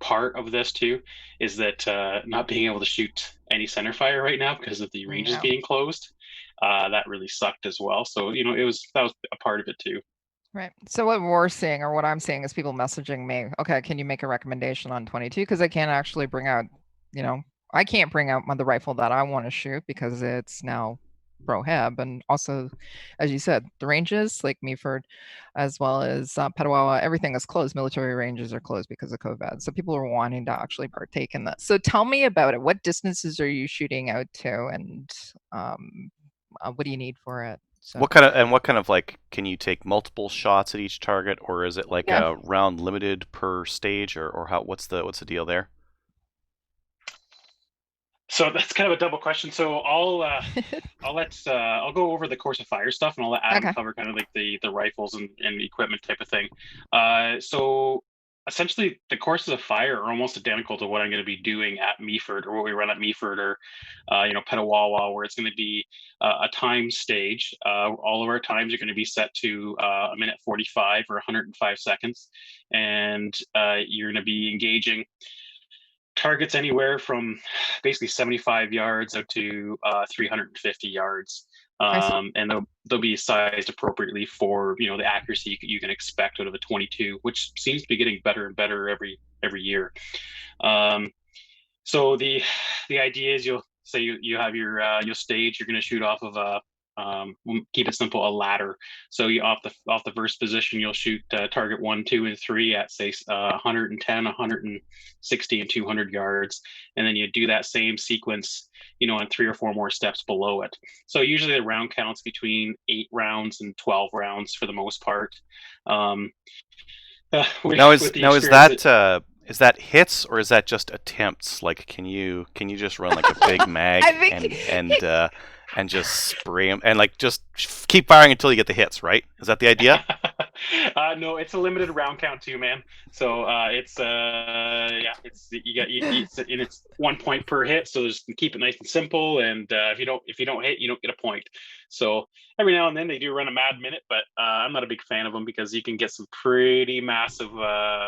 part of this too, is that not being able to shoot any center fire right now because of the ranges being closed. That really sucked as well. So that was a part of it too. Right. So what we're seeing, or what I'm seeing, is people messaging me, okay, can you make a recommendation on 22? Because I can't actually bring out, I can't bring out the rifle that I want to shoot because it's now prohib. And also, as you said, the ranges like Meaford, as well as Petawawa, everything is closed. Military ranges are closed because of COVID. So people are wanting to actually partake in this. So tell me about it. What distances are you shooting out to, and what do you need for it? So, what kind of like, can you take multiple shots at each target, or is it like a round limited per stage, or how? What's the deal there? So that's kind of a double question. So I'll go over the course of fire stuff, and I'll let Adam cover kind of like the rifles and equipment type of thing. So essentially, the courses of fire are almost identical to what I'm going to be doing at Meaford, or what we run at Meaford, or Petawawa, where it's going to be a time stage. All of our times are going to be set to a minute 45 or 105 seconds, and you're going to be engaging targets anywhere from basically 75 yards out to 350 yards. And they'll be sized appropriately for the accuracy you can expect out of a 22, which seems to be getting better and better every year. So the idea is you have your stage. You're going to shoot off of a keep it simple, a ladder. So you off the first position, you'll shoot target 1, 2, and 3 at say 110, 160, and 200 yards, and then you do that same sequence, on 3 or 4 more steps below it. So usually the round counts between 8 rounds and 12 rounds for the most part. Is that hits, or is that just attempts? Like, can you just run like a big mag and just spray them and like just keep firing until you get the hits, right? Is that the idea? No, it's a limited round count too, man. So it's 1 point per hit. So just keep it nice and simple. And if you don't hit, you don't get a point. So every now and then they do run a mad minute, but I'm not a big fan of them because you can get some pretty massive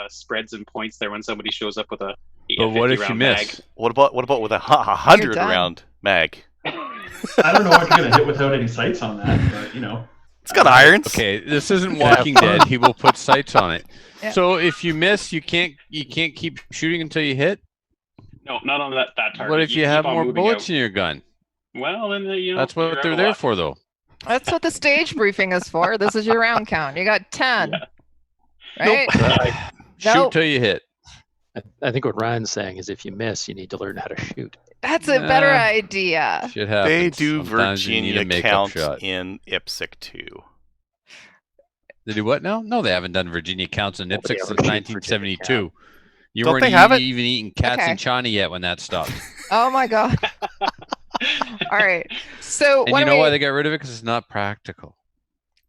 spreads and points there when somebody shows up with a. But what if you miss? Mag. What about with a 100 round mag? I don't know what you're gonna hit without any sights on that, but it's got irons. Okay, this isn't Walking Dead. He will put sights on it. Yeah. So if you miss, you can't keep shooting until you hit. No, not on that target. What if you have more bullets in your gun? Well, then that's what they're there for, though. That's what the stage briefing is for. This is your round count. You got 10, right? Nope. Shoot till you hit. I think what Ryan's saying is if you miss, you need to learn how to shoot. That's a better idea. Shit happens. They do Sometimes Virginia count in IPSC too. They do what now? No, they haven't done Virginia counts in IPSC since 1972. You weren't even eating cats and Chani yet when that stopped. Oh my god. All right. So and you know why they got rid of it? Because it's not practical.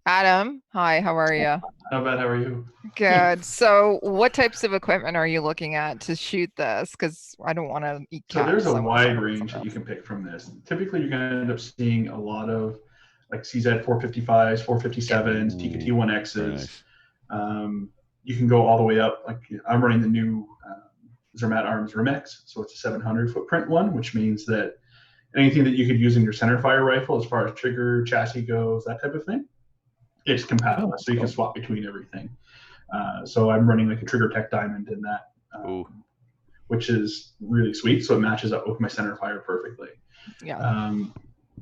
Adam, hi, how are you? Not bad, how are you? Good. So what types of equipment are you looking at to shoot this? Because I don't want to eat cats. So there's a wide range that you can pick from this. Typically, you're going to end up seeing a lot of like CZ 455s, 457s, TKT 1Xs. Nice. You can go all the way up. Like I'm running the new Zermatt Arms Rimx, so it's a 700 footprint one, which means that anything that you could use in your center fire rifle as far as trigger, chassis goes, that type of thing, it's compatible, so you can swap between everything. So I'm running like a Trigger Tech Diamond in that, which is really sweet. So it matches up with my center fire perfectly. Yeah.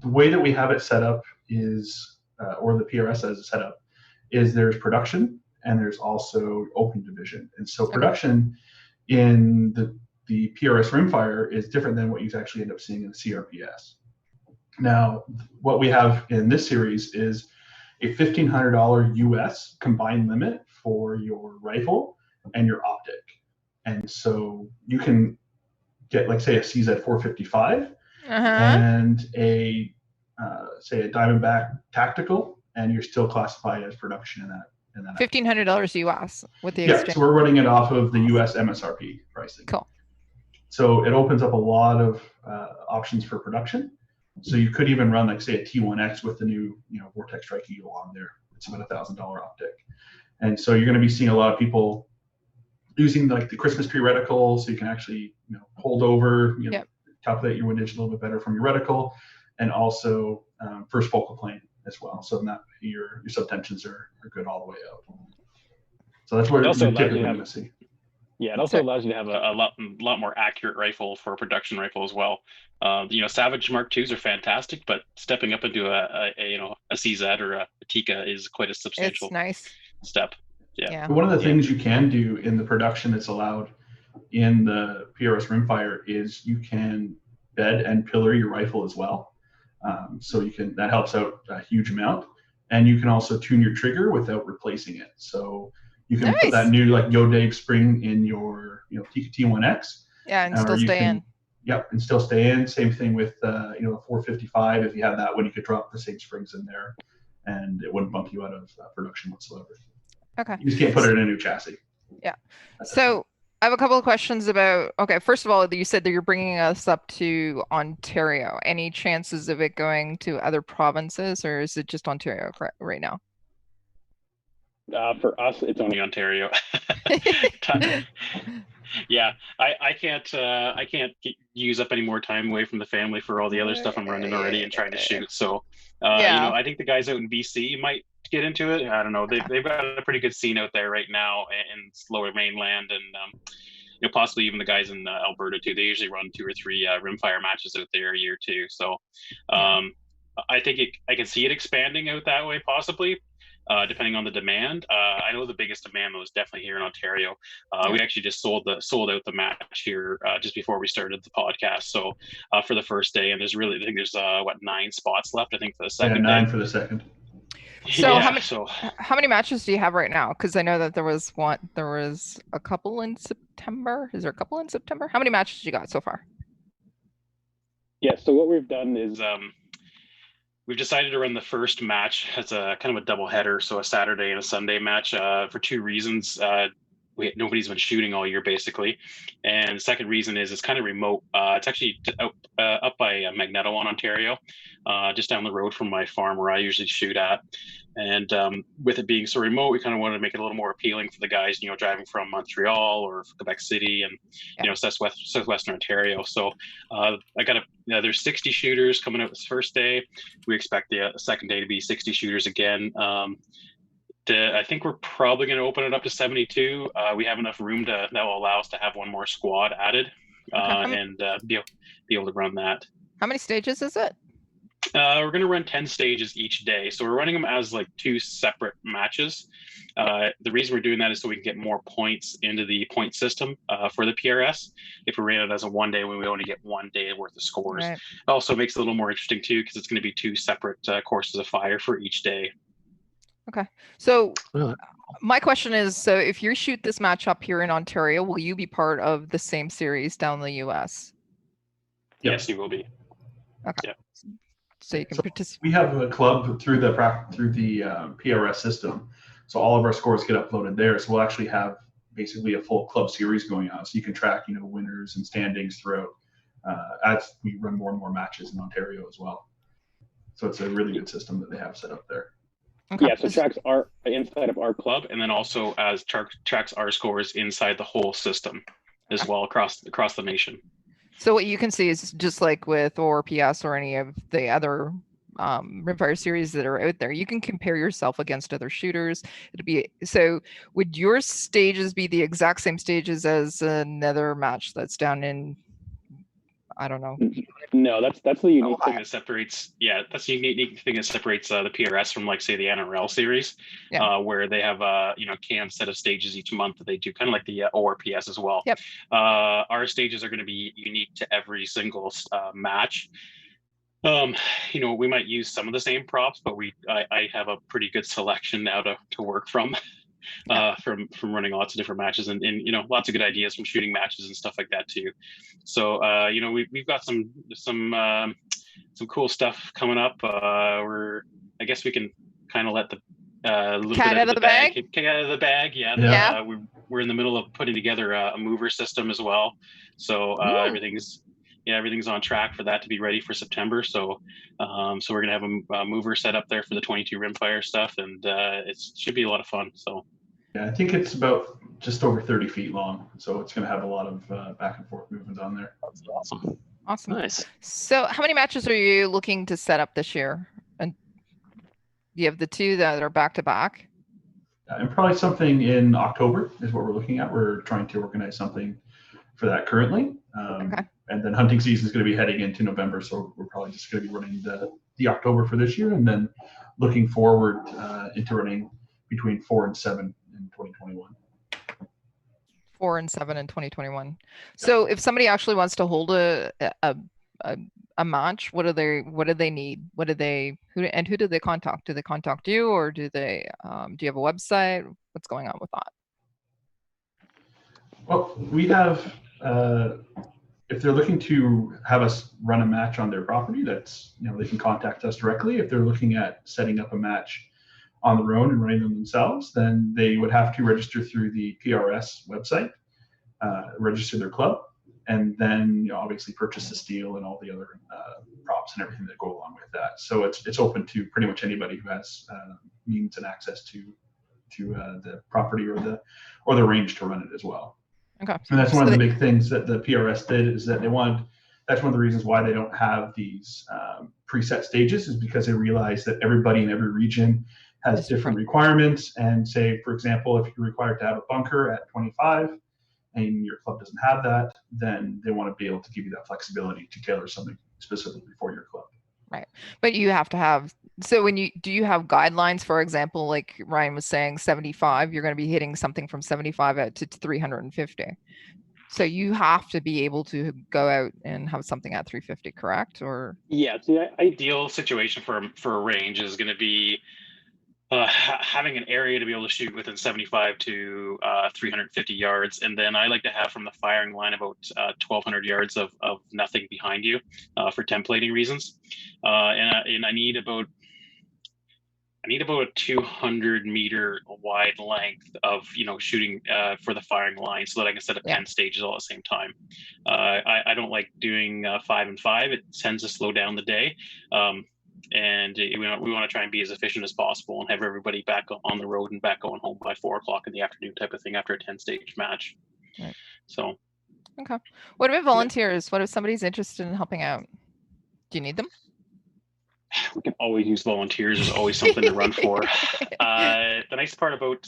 The way that we have it set up is, or the PRS has it set up, is there's production and there's also open division. And so production in the PRS Rimfire is different than what you actually end up seeing in the CRPS. Now, what we have in this series is a $1,500 US combined limit for your rifle and your optic. And so you can get, like, say, a CZ 455 and a, say, a Diamondback Tactical, and you're still classified as production in that. $1,500 US with the exchange. Yeah, so we're running it off of the US MSRP pricing. Cool. So it opens up a lot of options for production. So you could even run, like, say, a T1X with the new, Vortex Strike Eagle on there. It's about $1,000 optic. And so you're going to be seeing a lot of people using, like, the Christmas tree reticle, so you can actually, hold over, calculate your windage a little bit better from your reticle, and also first focal plane as well. So that your subtensions are good all the way out. So that's what you're typically going to see. Yeah, it also allows you to have a lot more accurate rifle for a production rifle as well. Savage Mark IIs are fantastic, but stepping up into a CZ or a Tika is quite a substantial It's nice. step. Yeah. One of the things you can do in the production that's allowed in the PRS Rimfire is you can bed and pillar your rifle as well. So that helps out a huge amount. And you can also tune your trigger without replacing it. So you can put that new Yo Dave spring in your Tika T1X. Yeah, and still stay in. Yep, and still stay in. Same thing with the 455. If you have that one, you could drop the same springs in there, and it wouldn't bump you out of production whatsoever. Okay. You just can't put it in a new chassis. Yeah. So I have a couple of questions about. Okay, first of all, you said that you're bringing us up to Ontario. Any chances of it going to other provinces, or is it just Ontario right now? For us, it's only Ontario. Yeah, I can't use up any more time away from the family for all the other stuff I'm running already and trying to shoot. So, I think the guys out in BC might get into it. I don't know. They've got a pretty good scene out there right now in Lower Mainland, and possibly even the guys in Alberta too. They usually run 2 or 3 rimfire matches out there a year too. So, I think I can see it expanding out that way possibly. Depending on the demand. I know the biggest demand though is definitely here in Ontario. We actually just sold out the match here just before we started the podcast. So for the first day, and I think there's 9 spots left. I think for the second. 9 for the second. So how many matches do you have right now? Because I know that there was a couple in September. Is there a couple in September? How many matches you got so far? Yeah. So what we've done is. We've decided to run the first match as a kind of a double header, so a Saturday and a Sunday match for 2 reasons. Nobody's been shooting all year basically, and the second reason is it's kind of remote. It's actually up by Magneto in Ontario, just down the road from my farm where I usually shoot at. And with it being so remote, we kind of wanted to make it a little more appealing for the guys, driving from Montreal or Quebec City and southwestern Ontario. So there's 60 shooters coming out this first day. We expect the second day to be 60 shooters again. I think we're probably going to open it up to 72. We have enough room that will allow us to have one more squad added and be able to run that. How many stages is it? We're going to run 10 stages each day. So we're running them as 2 separate matches. The reason we're doing that is so we can get more points into the point system for the PRS. If we ran it as a 1 day, when we only get 1 day worth of scores. Right. It also makes it a little more interesting too, because it's going to be 2 separate courses of fire for each day. Okay. So my question is, so if you shoot this match up here in Ontario, will you be part of the same series down in the US? Yes, you will be. Okay. Yeah. So you can participate. We have a club through the PRS system, so all of our scores get uploaded there. So we'll actually have basically a full club series going on, so you can track winners and standings throughout as we run more and more matches in Ontario as well. So it's a really good system that they have set up there. Okay. Yeah, so tracks are inside of our club, and then also as tracks our scores inside the whole system as well across the nation. So what you can see is just like with ORPS or any of the other Rimfire series that are out there, you can compare yourself against other shooters. So would your stages be the exact same stages as another match that's down in, I don't know? No, that's the unique thing that separates. Yeah, that's the unique thing that separates the PRS from, say, the NRL series, where they have canned set of stages each month that they do, kind of like the ORPS as well. Yep. Our stages are going to be unique to every single match. We might use some of the same props, but I have a pretty good selection now to work from. From running lots of different matches and lots of good ideas from shooting matches and stuff like that too. So we've got some cool stuff coming up. I guess we can kind of let the little cat out of the bag. Cat out of the bag. Yeah. We're in the middle of putting together a mover system as well. So everything's on track for that to be ready for September. So we're gonna have a mover set up there for the 22 Rimfire stuff, and it should be a lot of fun. So yeah, I think it's about just over 30 feet long, so it's gonna have a lot of back and forth movement on there. That's awesome. Awesome. Nice. So how many matches are you looking to set up this year? And you have the 2 that are back to back. and probably something in October is what we're looking at. We're trying to organize something for that currently. Okay. And then hunting season is going to be heading into November, so we're probably just going to be running the October for this year, and then looking forward into running between 4 and 7 in 2021. 4 and 7 in 2021. So if somebody actually wants to hold a match, what do they need? Who do they contact? Do they contact you, or do they do you have a website? What's going on with that? Well, we have if they're looking to have us run a match on their property, that's, they can contact us directly. If they're looking at setting up a match on their own and running them themselves, then they would have to register through the PRS website, register their club, and then obviously purchase the steel and all the other props and everything that go along with that. So it's open to pretty much anybody who has means and access to the property or the range to run it as well. Okay. And that's one of the big things that the PRS did, is that that's one of the reasons why they don't have these preset stages, is because they realize that everybody in every region has different requirements. And say, for example, if you're required to have a bunker at 25 and your club doesn't have that, then they want to be able to give you that flexibility to tailor something specifically for your club. Right. But you have to have, so do you have guidelines, for example, like Ryan was saying, 75, you're going to be hitting something from 75 out to 350. So you have to be able to go out and have something at 350, correct? Or yeah, the ideal situation for a range is going to be having an area to be able to shoot within 75 to 350 yards. And then I like to have from the firing line about 1,200 yards of nothing behind you for templating reasons. And I need about a 200 meter wide length of shooting for the firing line, so that I can set up 10 stages all at the same time. I don't like doing 5 and 5. It tends to slow down the day. And we want to try and be as efficient as possible and have everybody back on the road and back going home by 4 o'clock in the afternoon type of thing after a 10-stage match. Right. So. Okay. What about volunteers? What if somebody's interested in helping out? Do you need them? We can always use volunteers. There's always something to run for. The nice part about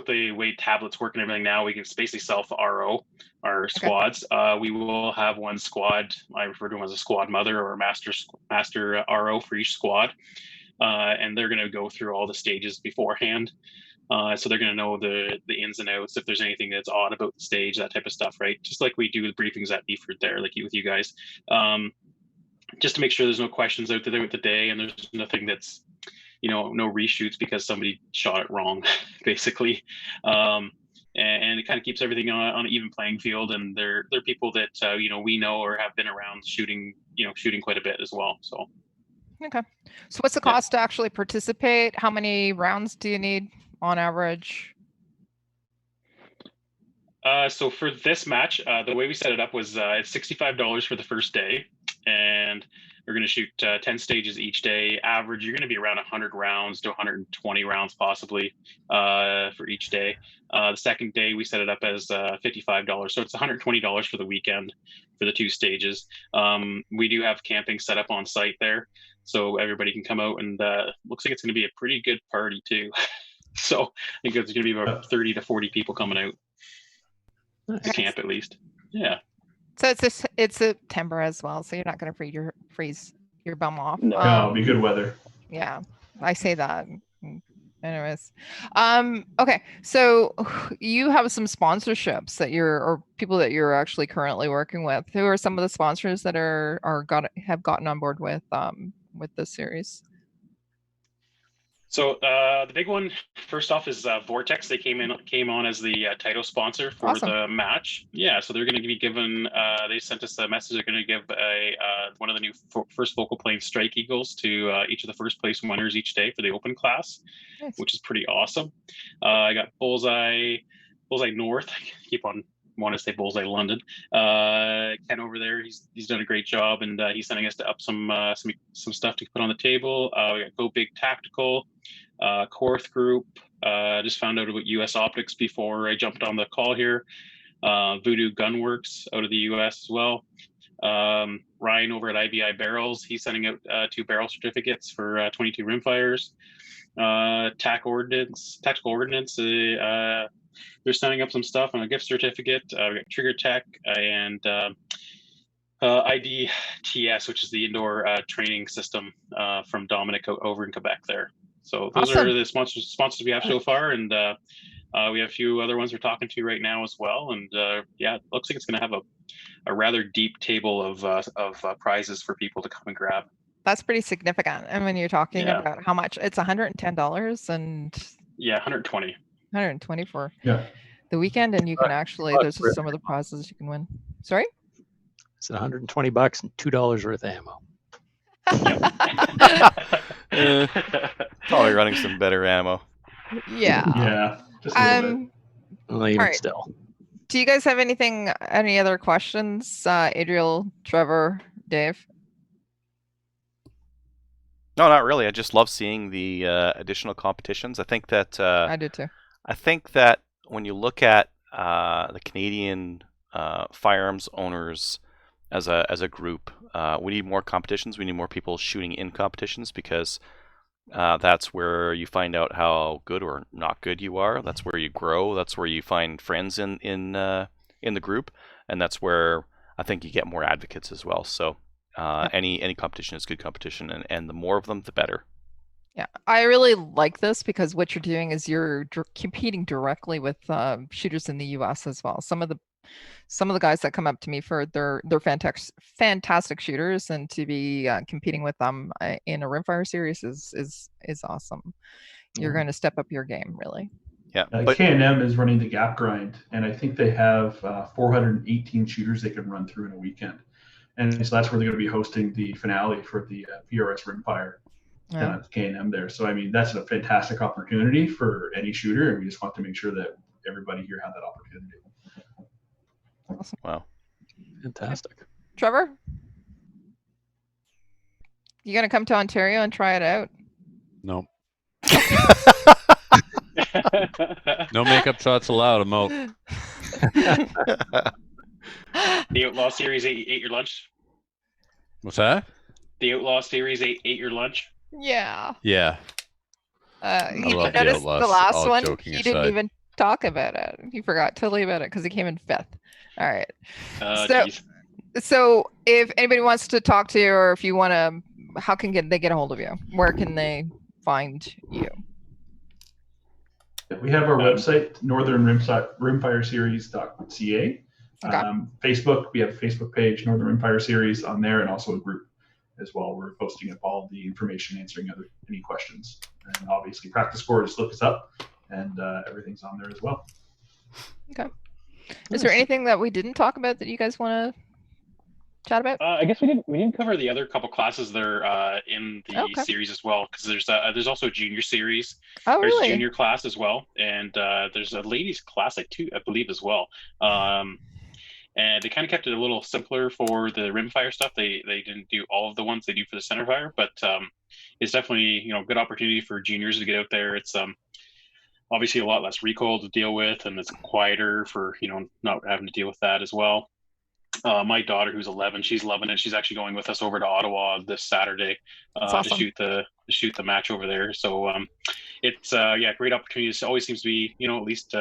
the way tablets work and everything now, we can basically self-RO our squads. We will have one squad, I refer to them as a squad mother or a master RO for each squad. And they're going to go through all the stages beforehand. So they're going to know the ins and outs, if there's anything that's odd about the stage, that type of stuff, right? Just like we do the briefings at Beeford there, like with you guys. Just to make sure there's no questions out there with the day, and there's nothing that's, no reshoots because somebody shot it wrong, basically. And it kind of keeps everything on an even playing field. And they're people that we know or have been around shooting quite a bit as well. So. Okay. So what's the cost to actually participate? How many rounds do you need on average? So for this match, the way we set it up was it's $65 for the first day, and we're going to shoot 10 stages each day. Average, you're going to be around 100 rounds to 120 rounds possibly for each day. The second day, we set it up as $55. So it's $120 for the weekend for the 2 stages. We do have camping set up on site there, so everybody can come out, and looks like it's going to be a pretty good party too. So I think there's going to be about 30 to 40 people coming out. To camp at least. Yeah. So it's September as well, so you're not going to freeze your bum off. No, it'll be good weather. Yeah, I say that. Anyways, okay. So you have some sponsorships that or people that you're actually currently working with. Who are some of the sponsors that have gotten on board with this series? So the big one, first off, is Vortex. They came on as the title sponsor for the match. Yeah, so they're going to be given. They sent us a message. They're going to give one of the new first focal plane Strike Eagles to each of the first place winners each day for the open class, which is pretty awesome. I got Bullseye North. I keep on want to say Bullseye London. Ken over there, he's done a great job, and he's sending us up some stuff to put on the table. We got Go Big Tactical, Korth Group. Just found out about US Optics before I jumped on the call here. Voodoo Gunworks out of the US as well. Ryan over at IBI Barrels, he's sending out 2 barrel certificates for 22 rimfires. Tactical Ordnance, they're sending up some stuff on a gift certificate. We got Trigger Tech and IDTS, which is the indoor training system from Dominic over in Quebec there. So those Awesome. are the sponsors we have so far, and we have a few other ones we're talking to right now as well. And yeah, it looks like it's going to have a rather deep table of prizes for people to come and grab. That's pretty significant. And when you're talking about how much, it's $110 and yeah, 120 for Yeah. the weekend, and you can actually there's just some of the prizes you can win. Sorry? It's $120 and $2 worth of ammo. Probably running some better ammo. Yeah. Yeah. Just a little bit. Well, even Alright. still. Do you guys have any other questions? Adriel, Trevor, Dave? No, not really. I just love seeing the additional competitions. I think that I do too. I think that when you look at the Canadian firearms owners as a group, we need more competitions. We need more people shooting in competitions, because that's where you find out how good or not good you are. That's where you grow. That's where you find friends in the group, and that's where I think you get more advocates as well. So any competition is good competition, and the more of them, the better. Yeah, I really like this because what you're doing is you're competing directly with shooters in the U.S. as well. Some of the guys that come up to me for they're fantastic shooters, and to be competing with them in a Rimfire series is awesome. You're going to step up your game, really. Yeah. K&M is running the gap grind, and I think they have 418 shooters they can run through in a weekend. And so that's where they're going to be hosting the finale for the PRS Rimfire down at K&M there. So, I mean, that's a fantastic opportunity for any shooter, and we just want to make sure that everybody here had that opportunity. Awesome. Wow. Fantastic. Trevor? You going to come to Ontario and try it out? No. No makeup shots allowed. I'm out. The Outlaw Series ate your lunch. What's that? The Outlaw Series ate your lunch. Yeah. Yeah. You love the noticed Outlaws, the last all one, joking he didn't aside. even talk about it. He forgot totally about it because he came in 5th. All right. Geez. So if anybody wants to talk to you, or if you want to, how can they get a hold of you? Where can they find you? We have our website, northernrimfireseries.ca. Okay. Facebook, we have a Facebook page, Northern Rimfire Series, on there, and also a group as well. We're posting up all the information, answering any questions. And obviously, Practice Score, just look us up, and everything's on there as well. Okay. Is there anything that we didn't talk about that you guys want to chat about? I guess we didn't cover the other couple classes there in the series as well, because there's also a junior series. Oh, there's really? a junior class as well, and there's a ladies class I believe as well. And they kind of kept it a little simpler for the rimfire stuff. They didn't do all of the ones they do for the centerfire, but it's definitely a good opportunity for juniors to get out there. It's obviously a lot less recoil to deal with, and it's quieter for not having to deal with that as well. My daughter, who's 11, she's loving it. She's actually going with us over to Ottawa this Saturday awesome. to shoot the match over there. So it's great opportunity. It always seems to be at least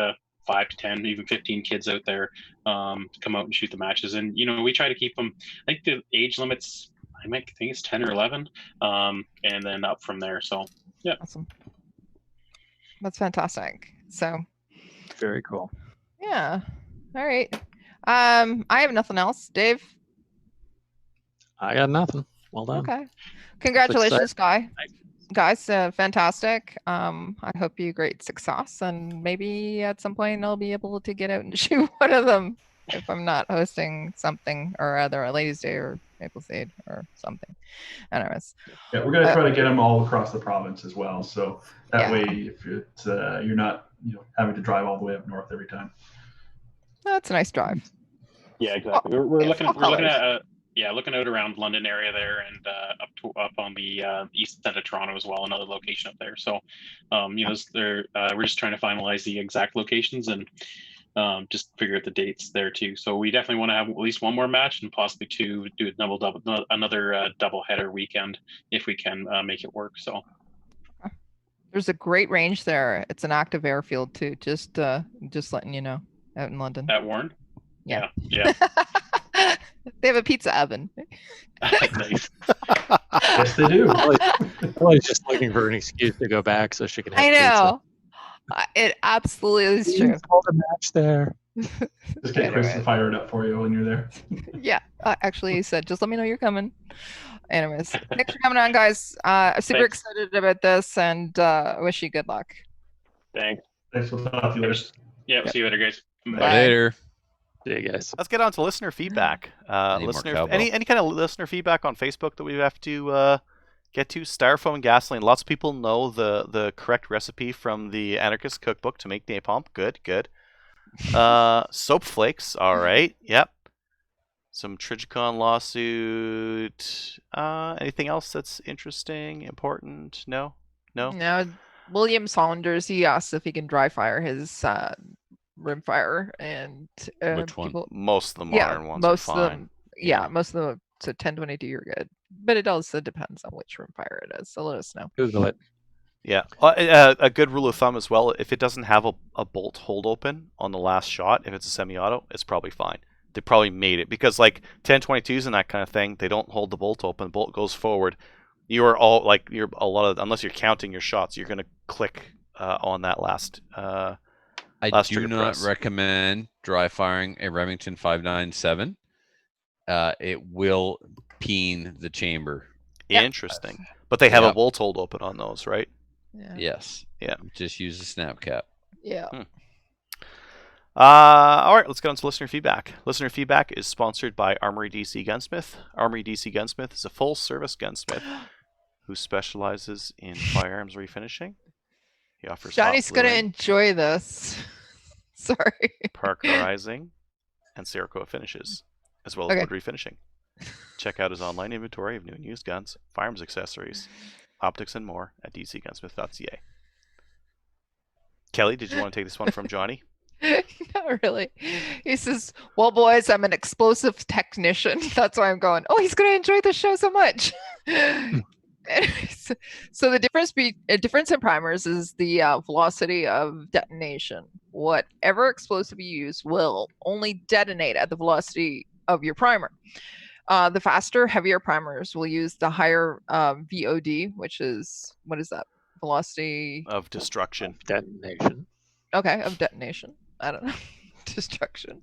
5 to 10, even 15 kids out there to come out and shoot the matches. And we try to keep them. I think the age limits, I think it's 10 or 11, and then up from there. So yeah, awesome. That's fantastic. So very cool. Yeah. All right. I have nothing else. Dave? I got nothing. Well done. Okay. Congratulations, guys. Fantastic. I hope you great success, and maybe at some point I'll be able to get out and shoot one of them if I'm not hosting something or other, a Ladies' Day or Maple Seed or something. Anyways. Yeah, we're gonna try to get them all across the province as well. So that way, if it's you're not having to drive all the way up north every time. That's a nice drive. Yeah, exactly. We're looking out around London area there, and up on the east end of Toronto as well, another location up there. So, we're just trying to finalize the exact locations, and Just figure out the dates there too. So we definitely want to have at least one more match and possibly two, do another double header weekend if we can make it work. So There's a great range there. It's an active airfield too. Just letting you know, out in London. At Warren. Yeah. Yeah. They have a pizza oven. Nice. Yes, they do. Ellie's just looking for an excuse to go back so she can have I pizza. know. It absolutely is true. Hold a match there. Just get Chris to Anyway. fire it up for you when you're there. Yeah. Actually, he said, just let me know you're coming. Anyways, thanks for coming on, guys. Super Thanks. excited about this, and I wish you good luck. Thanks. Thanks. We'll talk to you later. Yeah. See you later, guys. Bye. Later. See you guys. Let's get on to listener feedback. Any more Listener, cowbell? any kind of listener feedback on Facebook that we have to get to? Styrofoam gasoline. Lots of people know the correct recipe from the Anarchist Cookbook to make napalm. Good. Soap flakes. All right. Yep. Some Trigicon lawsuit. Anything else that's interesting, important? No. Now, William Saunders, he asked if he can dry fire his Rimfire, and Which one? people- Most of the yeah, modern ones most are of fine. them. Yeah, most of them. So 1022, you're good. But it also depends on which Rimfire it is. So let us know. Google it. Yeah. A good rule of thumb as well, if it doesn't have a bolt hold open on the last shot, if it's a semi-auto, it's probably fine. They probably made it because like 1022s and that kind of thing, they don't hold the bolt open. The bolt goes forward. Unless you're counting your shots, you're going to click on that last I last do trigger not press. recommend dry firing a Remington 597. It will peen the chamber. Yeah. Interesting. But they have a Yep. bolt hold open on those, right? Yeah. Yes. Yeah. Just use a snap cap. Yeah. All right, let's get on to listener feedback. Listener feedback is sponsored by Armory DC Gunsmith. Armory DC Gunsmith is a full-service gunsmith who specializes in firearms refinishing. He offers Johnny's hot gonna bluing, enjoy this. Sorry. Parkerizing, and Cerakote finishes, as well as Okay. wood refinishing. Check out his online inventory of new and used guns, firearms accessories, optics, and more at dcgunsmith.ca. Kelly, did you want to take this one from Johnny? Not really. He says, "Well, boys, I'm an explosive technician. That's why I'm going. Oh, he's gonna enjoy the show so much." Anyways, so the difference in primers is the velocity of detonation. Whatever explosive you use will only detonate at the velocity of your primer. The faster, heavier primers will use the higher VOD, which is, what is that? Velocity Of destruction. Detonation. of detonation. I don't know. Destruction.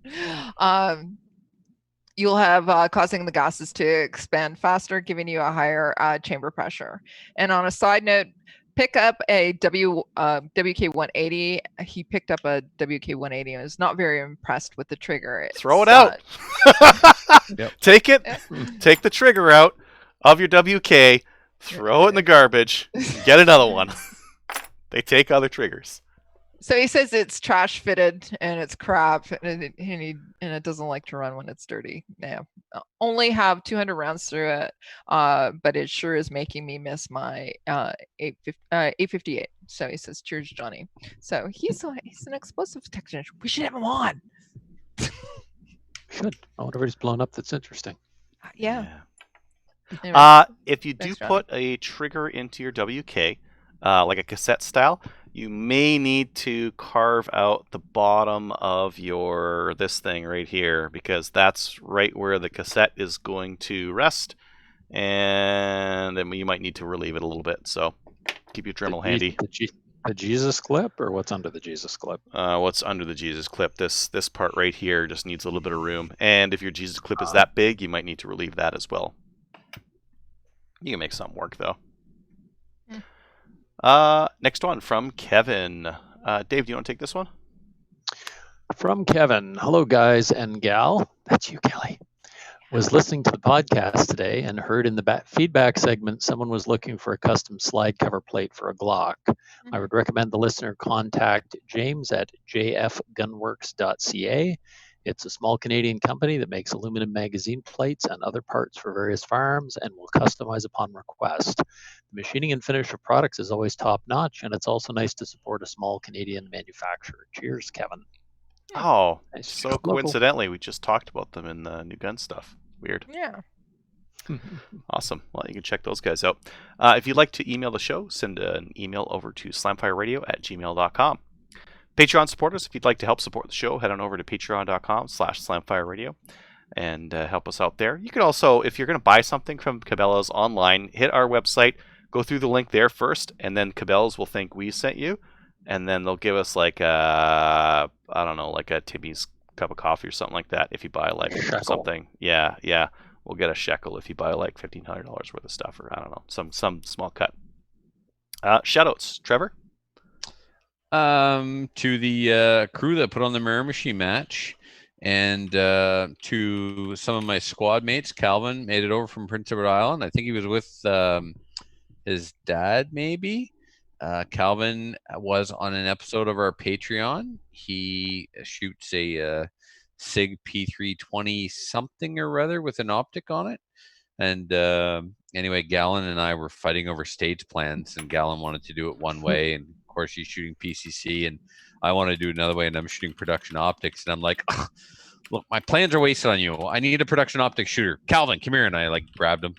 You'll have causing the gases to expand faster, giving you a higher chamber pressure. And on a side note, pick up a WK-180. He picked up a WK-180 and was not very impressed with the trigger. Throw it It's, out. Yep. Take it. Yeah. Take the trigger out of your WK. Throw it in the garbage. Get another one. They take other triggers. So he says it's trash fitted and it's crap, and it doesn't like to run when it's dirty. Yeah, only have 200 rounds through it, but it sure is making me miss my 858. So he says, "Cheers, Johnny." So he's an explosive technician. We should have him on. Should. I wonder what he's blown up that's interesting. Yeah. Anyway, If you do Thanks, Johnny. put a trigger into your WK, like a cassette style, you may need to carve out the bottom of your this thing right here, because that's right where the cassette is going to rest, and then you might need to relieve it a little bit. So keep your Dremel handy. The Jesus clip, or what's under the Jesus clip? What's under the Jesus clip? This part right here just needs a little bit of room, and if your Jesus clip is that big, you might need to relieve that as well. You can make something work though. Next one from Kevin. Dave, do you want to take this one? From Kevin. Hello, guys and gal. That's you, Kelly. Was listening to the podcast today and heard in the feedback segment someone was looking for a custom slide cover plate for a Glock. I would recommend the listener contact James at jfgunworks.ca. It's a small Canadian company that makes aluminum magazine plates and other parts for various firearms and will customize upon request. The machining and finish of products is always top notch, and it's also nice to support a small Canadian manufacturer. Cheers, Kevin. Oh, Nice. so Local. coincidentally, we just talked about them in the new gun stuff. Weird. Yeah. Awesome. Well, you can check those guys out. If you'd like to email the show, send an email over to slamfireradio@gmail.com. Patreon supporters, if you'd like to help support the show, head on over to patreon.com/slamfireradio and help us out there. You can also, if you're going to buy something from Cabela's online, hit our website, go through the link there first, and then Cabela's will think we sent you, and then they'll give us like a, I don't know, like a Timmy's cup of coffee or something like that if you buy like Shekel. something. Yeah. We'll get a shekel if you buy like $1,500 worth of stuff, or I don't know, some small cut. Shoutouts, Trevor. To the crew that put on the Mirror Machine match, and to some of my squad mates. Calvin made it over from Prince Edward Island. I think he was with his dad, maybe. Calvin was on an episode of our Patreon. He shoots a SIG P320 something or other with an optic on it. And anyway, Gallon and I were fighting over stage plans, and Gallon wanted to do it one way, and of course he's shooting PCC, and I want to do it another way, and I'm shooting production optics, and I'm like, look, my plans are wasted on you. I need a production optic shooter. Calvin, come here, and I like grabbed him.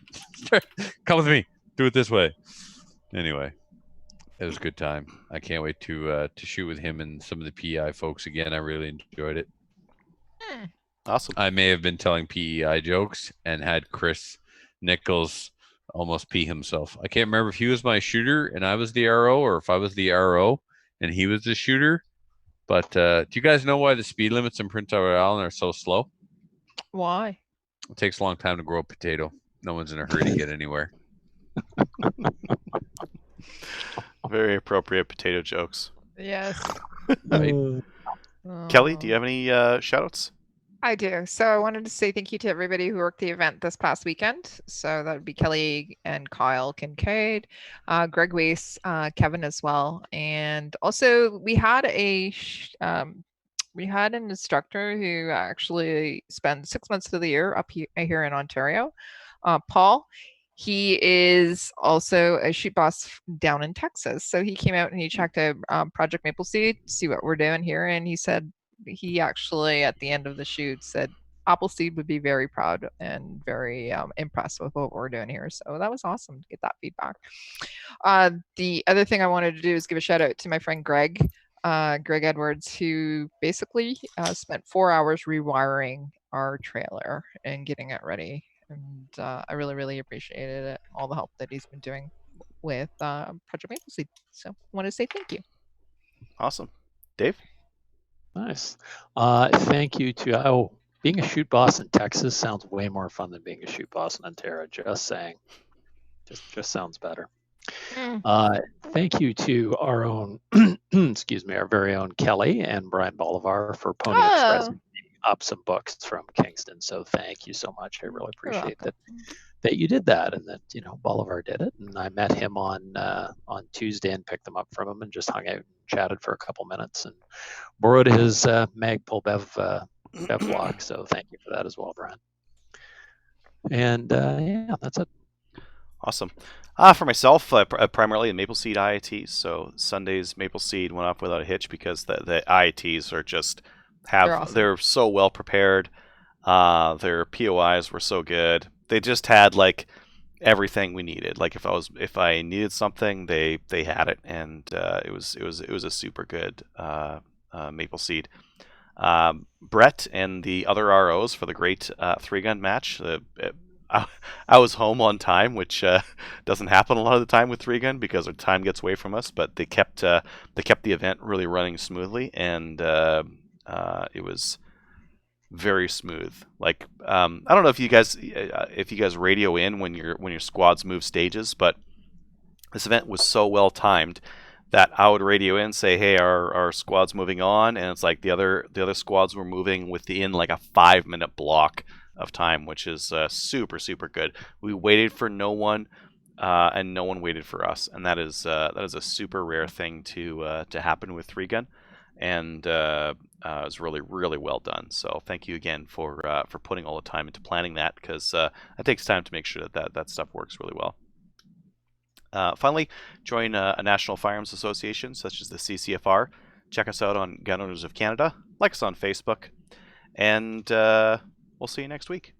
Come with me. Do it this way. Anyway, it was a good time. I can't wait to shoot with him and some of the PEI folks again. I really enjoyed it. Awesome. I may have been telling PEI jokes and had Chris Nichols almost pee himself. I can't remember if he was my shooter and I was the RO, or if I was the RO and he was the shooter. But do you guys know why the speed limits in Prince Edward Island are so slow? Why? It takes a long time to grow a potato. No one's in a hurry to get anywhere. Very appropriate potato jokes. Yes. Right. Kelly, do you have any shoutouts? I do. So I wanted to say thank you to everybody who worked the event this past weekend. So that would be Kelly and Kyle Kincaid, Greg Weiss, Kevin as well. And also we had an instructor who actually spends 6 months of the year up here in Ontario, Paul. He is also a shoot boss down in Texas. So he came out and he checked out Project Maple Seed, see what we're doing here. And he said, he actually at the end of the shoot said Appleseed would be very proud and very impressed with what we're doing here. So that was awesome to get that feedback. The other thing I wanted to do is give a shout out to my friend Greg Edwards, who basically spent 4 hours rewiring our trailer and getting it ready. And I really, really appreciated it, all the help that he's been doing with Project Maple Seed. So I want to say thank you. Awesome. Dave? Nice. Thank you to being a shoot boss in Texas sounds way more fun than being a shoot boss in Ontario. Just saying, just sounds better. Thank you to our own, excuse me, our very own Kelly and Brian Bolivar for Pony Express up some books from Kingston. So thank you so much. I really appreciate that you did that, and that Bolivar did it. And I met him on Tuesday and picked them up from him and just hung out and chatted for a couple minutes and borrowed his Magpul Bev block. So thank you for that as well, Brian. And yeah, that's it. Awesome. For myself, primarily in Maple Seed IITs. So Sunday's Maple Seed went off without a hitch because the IITs are just they're so well prepared. Their POIs were so good. They just had like everything we needed. Like if I needed something, they had it, and it was a super good Maple Seed. Brett and the other ROs for the great 3-gun match. I was home on time, which doesn't happen a lot of the time with 3-gun because our time gets away from us. But they kept the event really running smoothly, and it was very smooth. Like I don't know if you guys radio in when your squads move stages, but this event was so well timed that I would radio in and say, hey, our squad's moving on, and it's like the other squads were moving within like a 5-minute block of time, which is super good. We waited for no one, and no one waited for us, and that is a super rare thing to happen with 3-gun, and it was really well done. So thank you again for putting all the time into planning that, because it takes time to make sure that stuff works really well. Finally, join a national firearms association such as the CCFR. Check us out on Gun Owners of Canada. like us on Facebook, and we'll see you next week.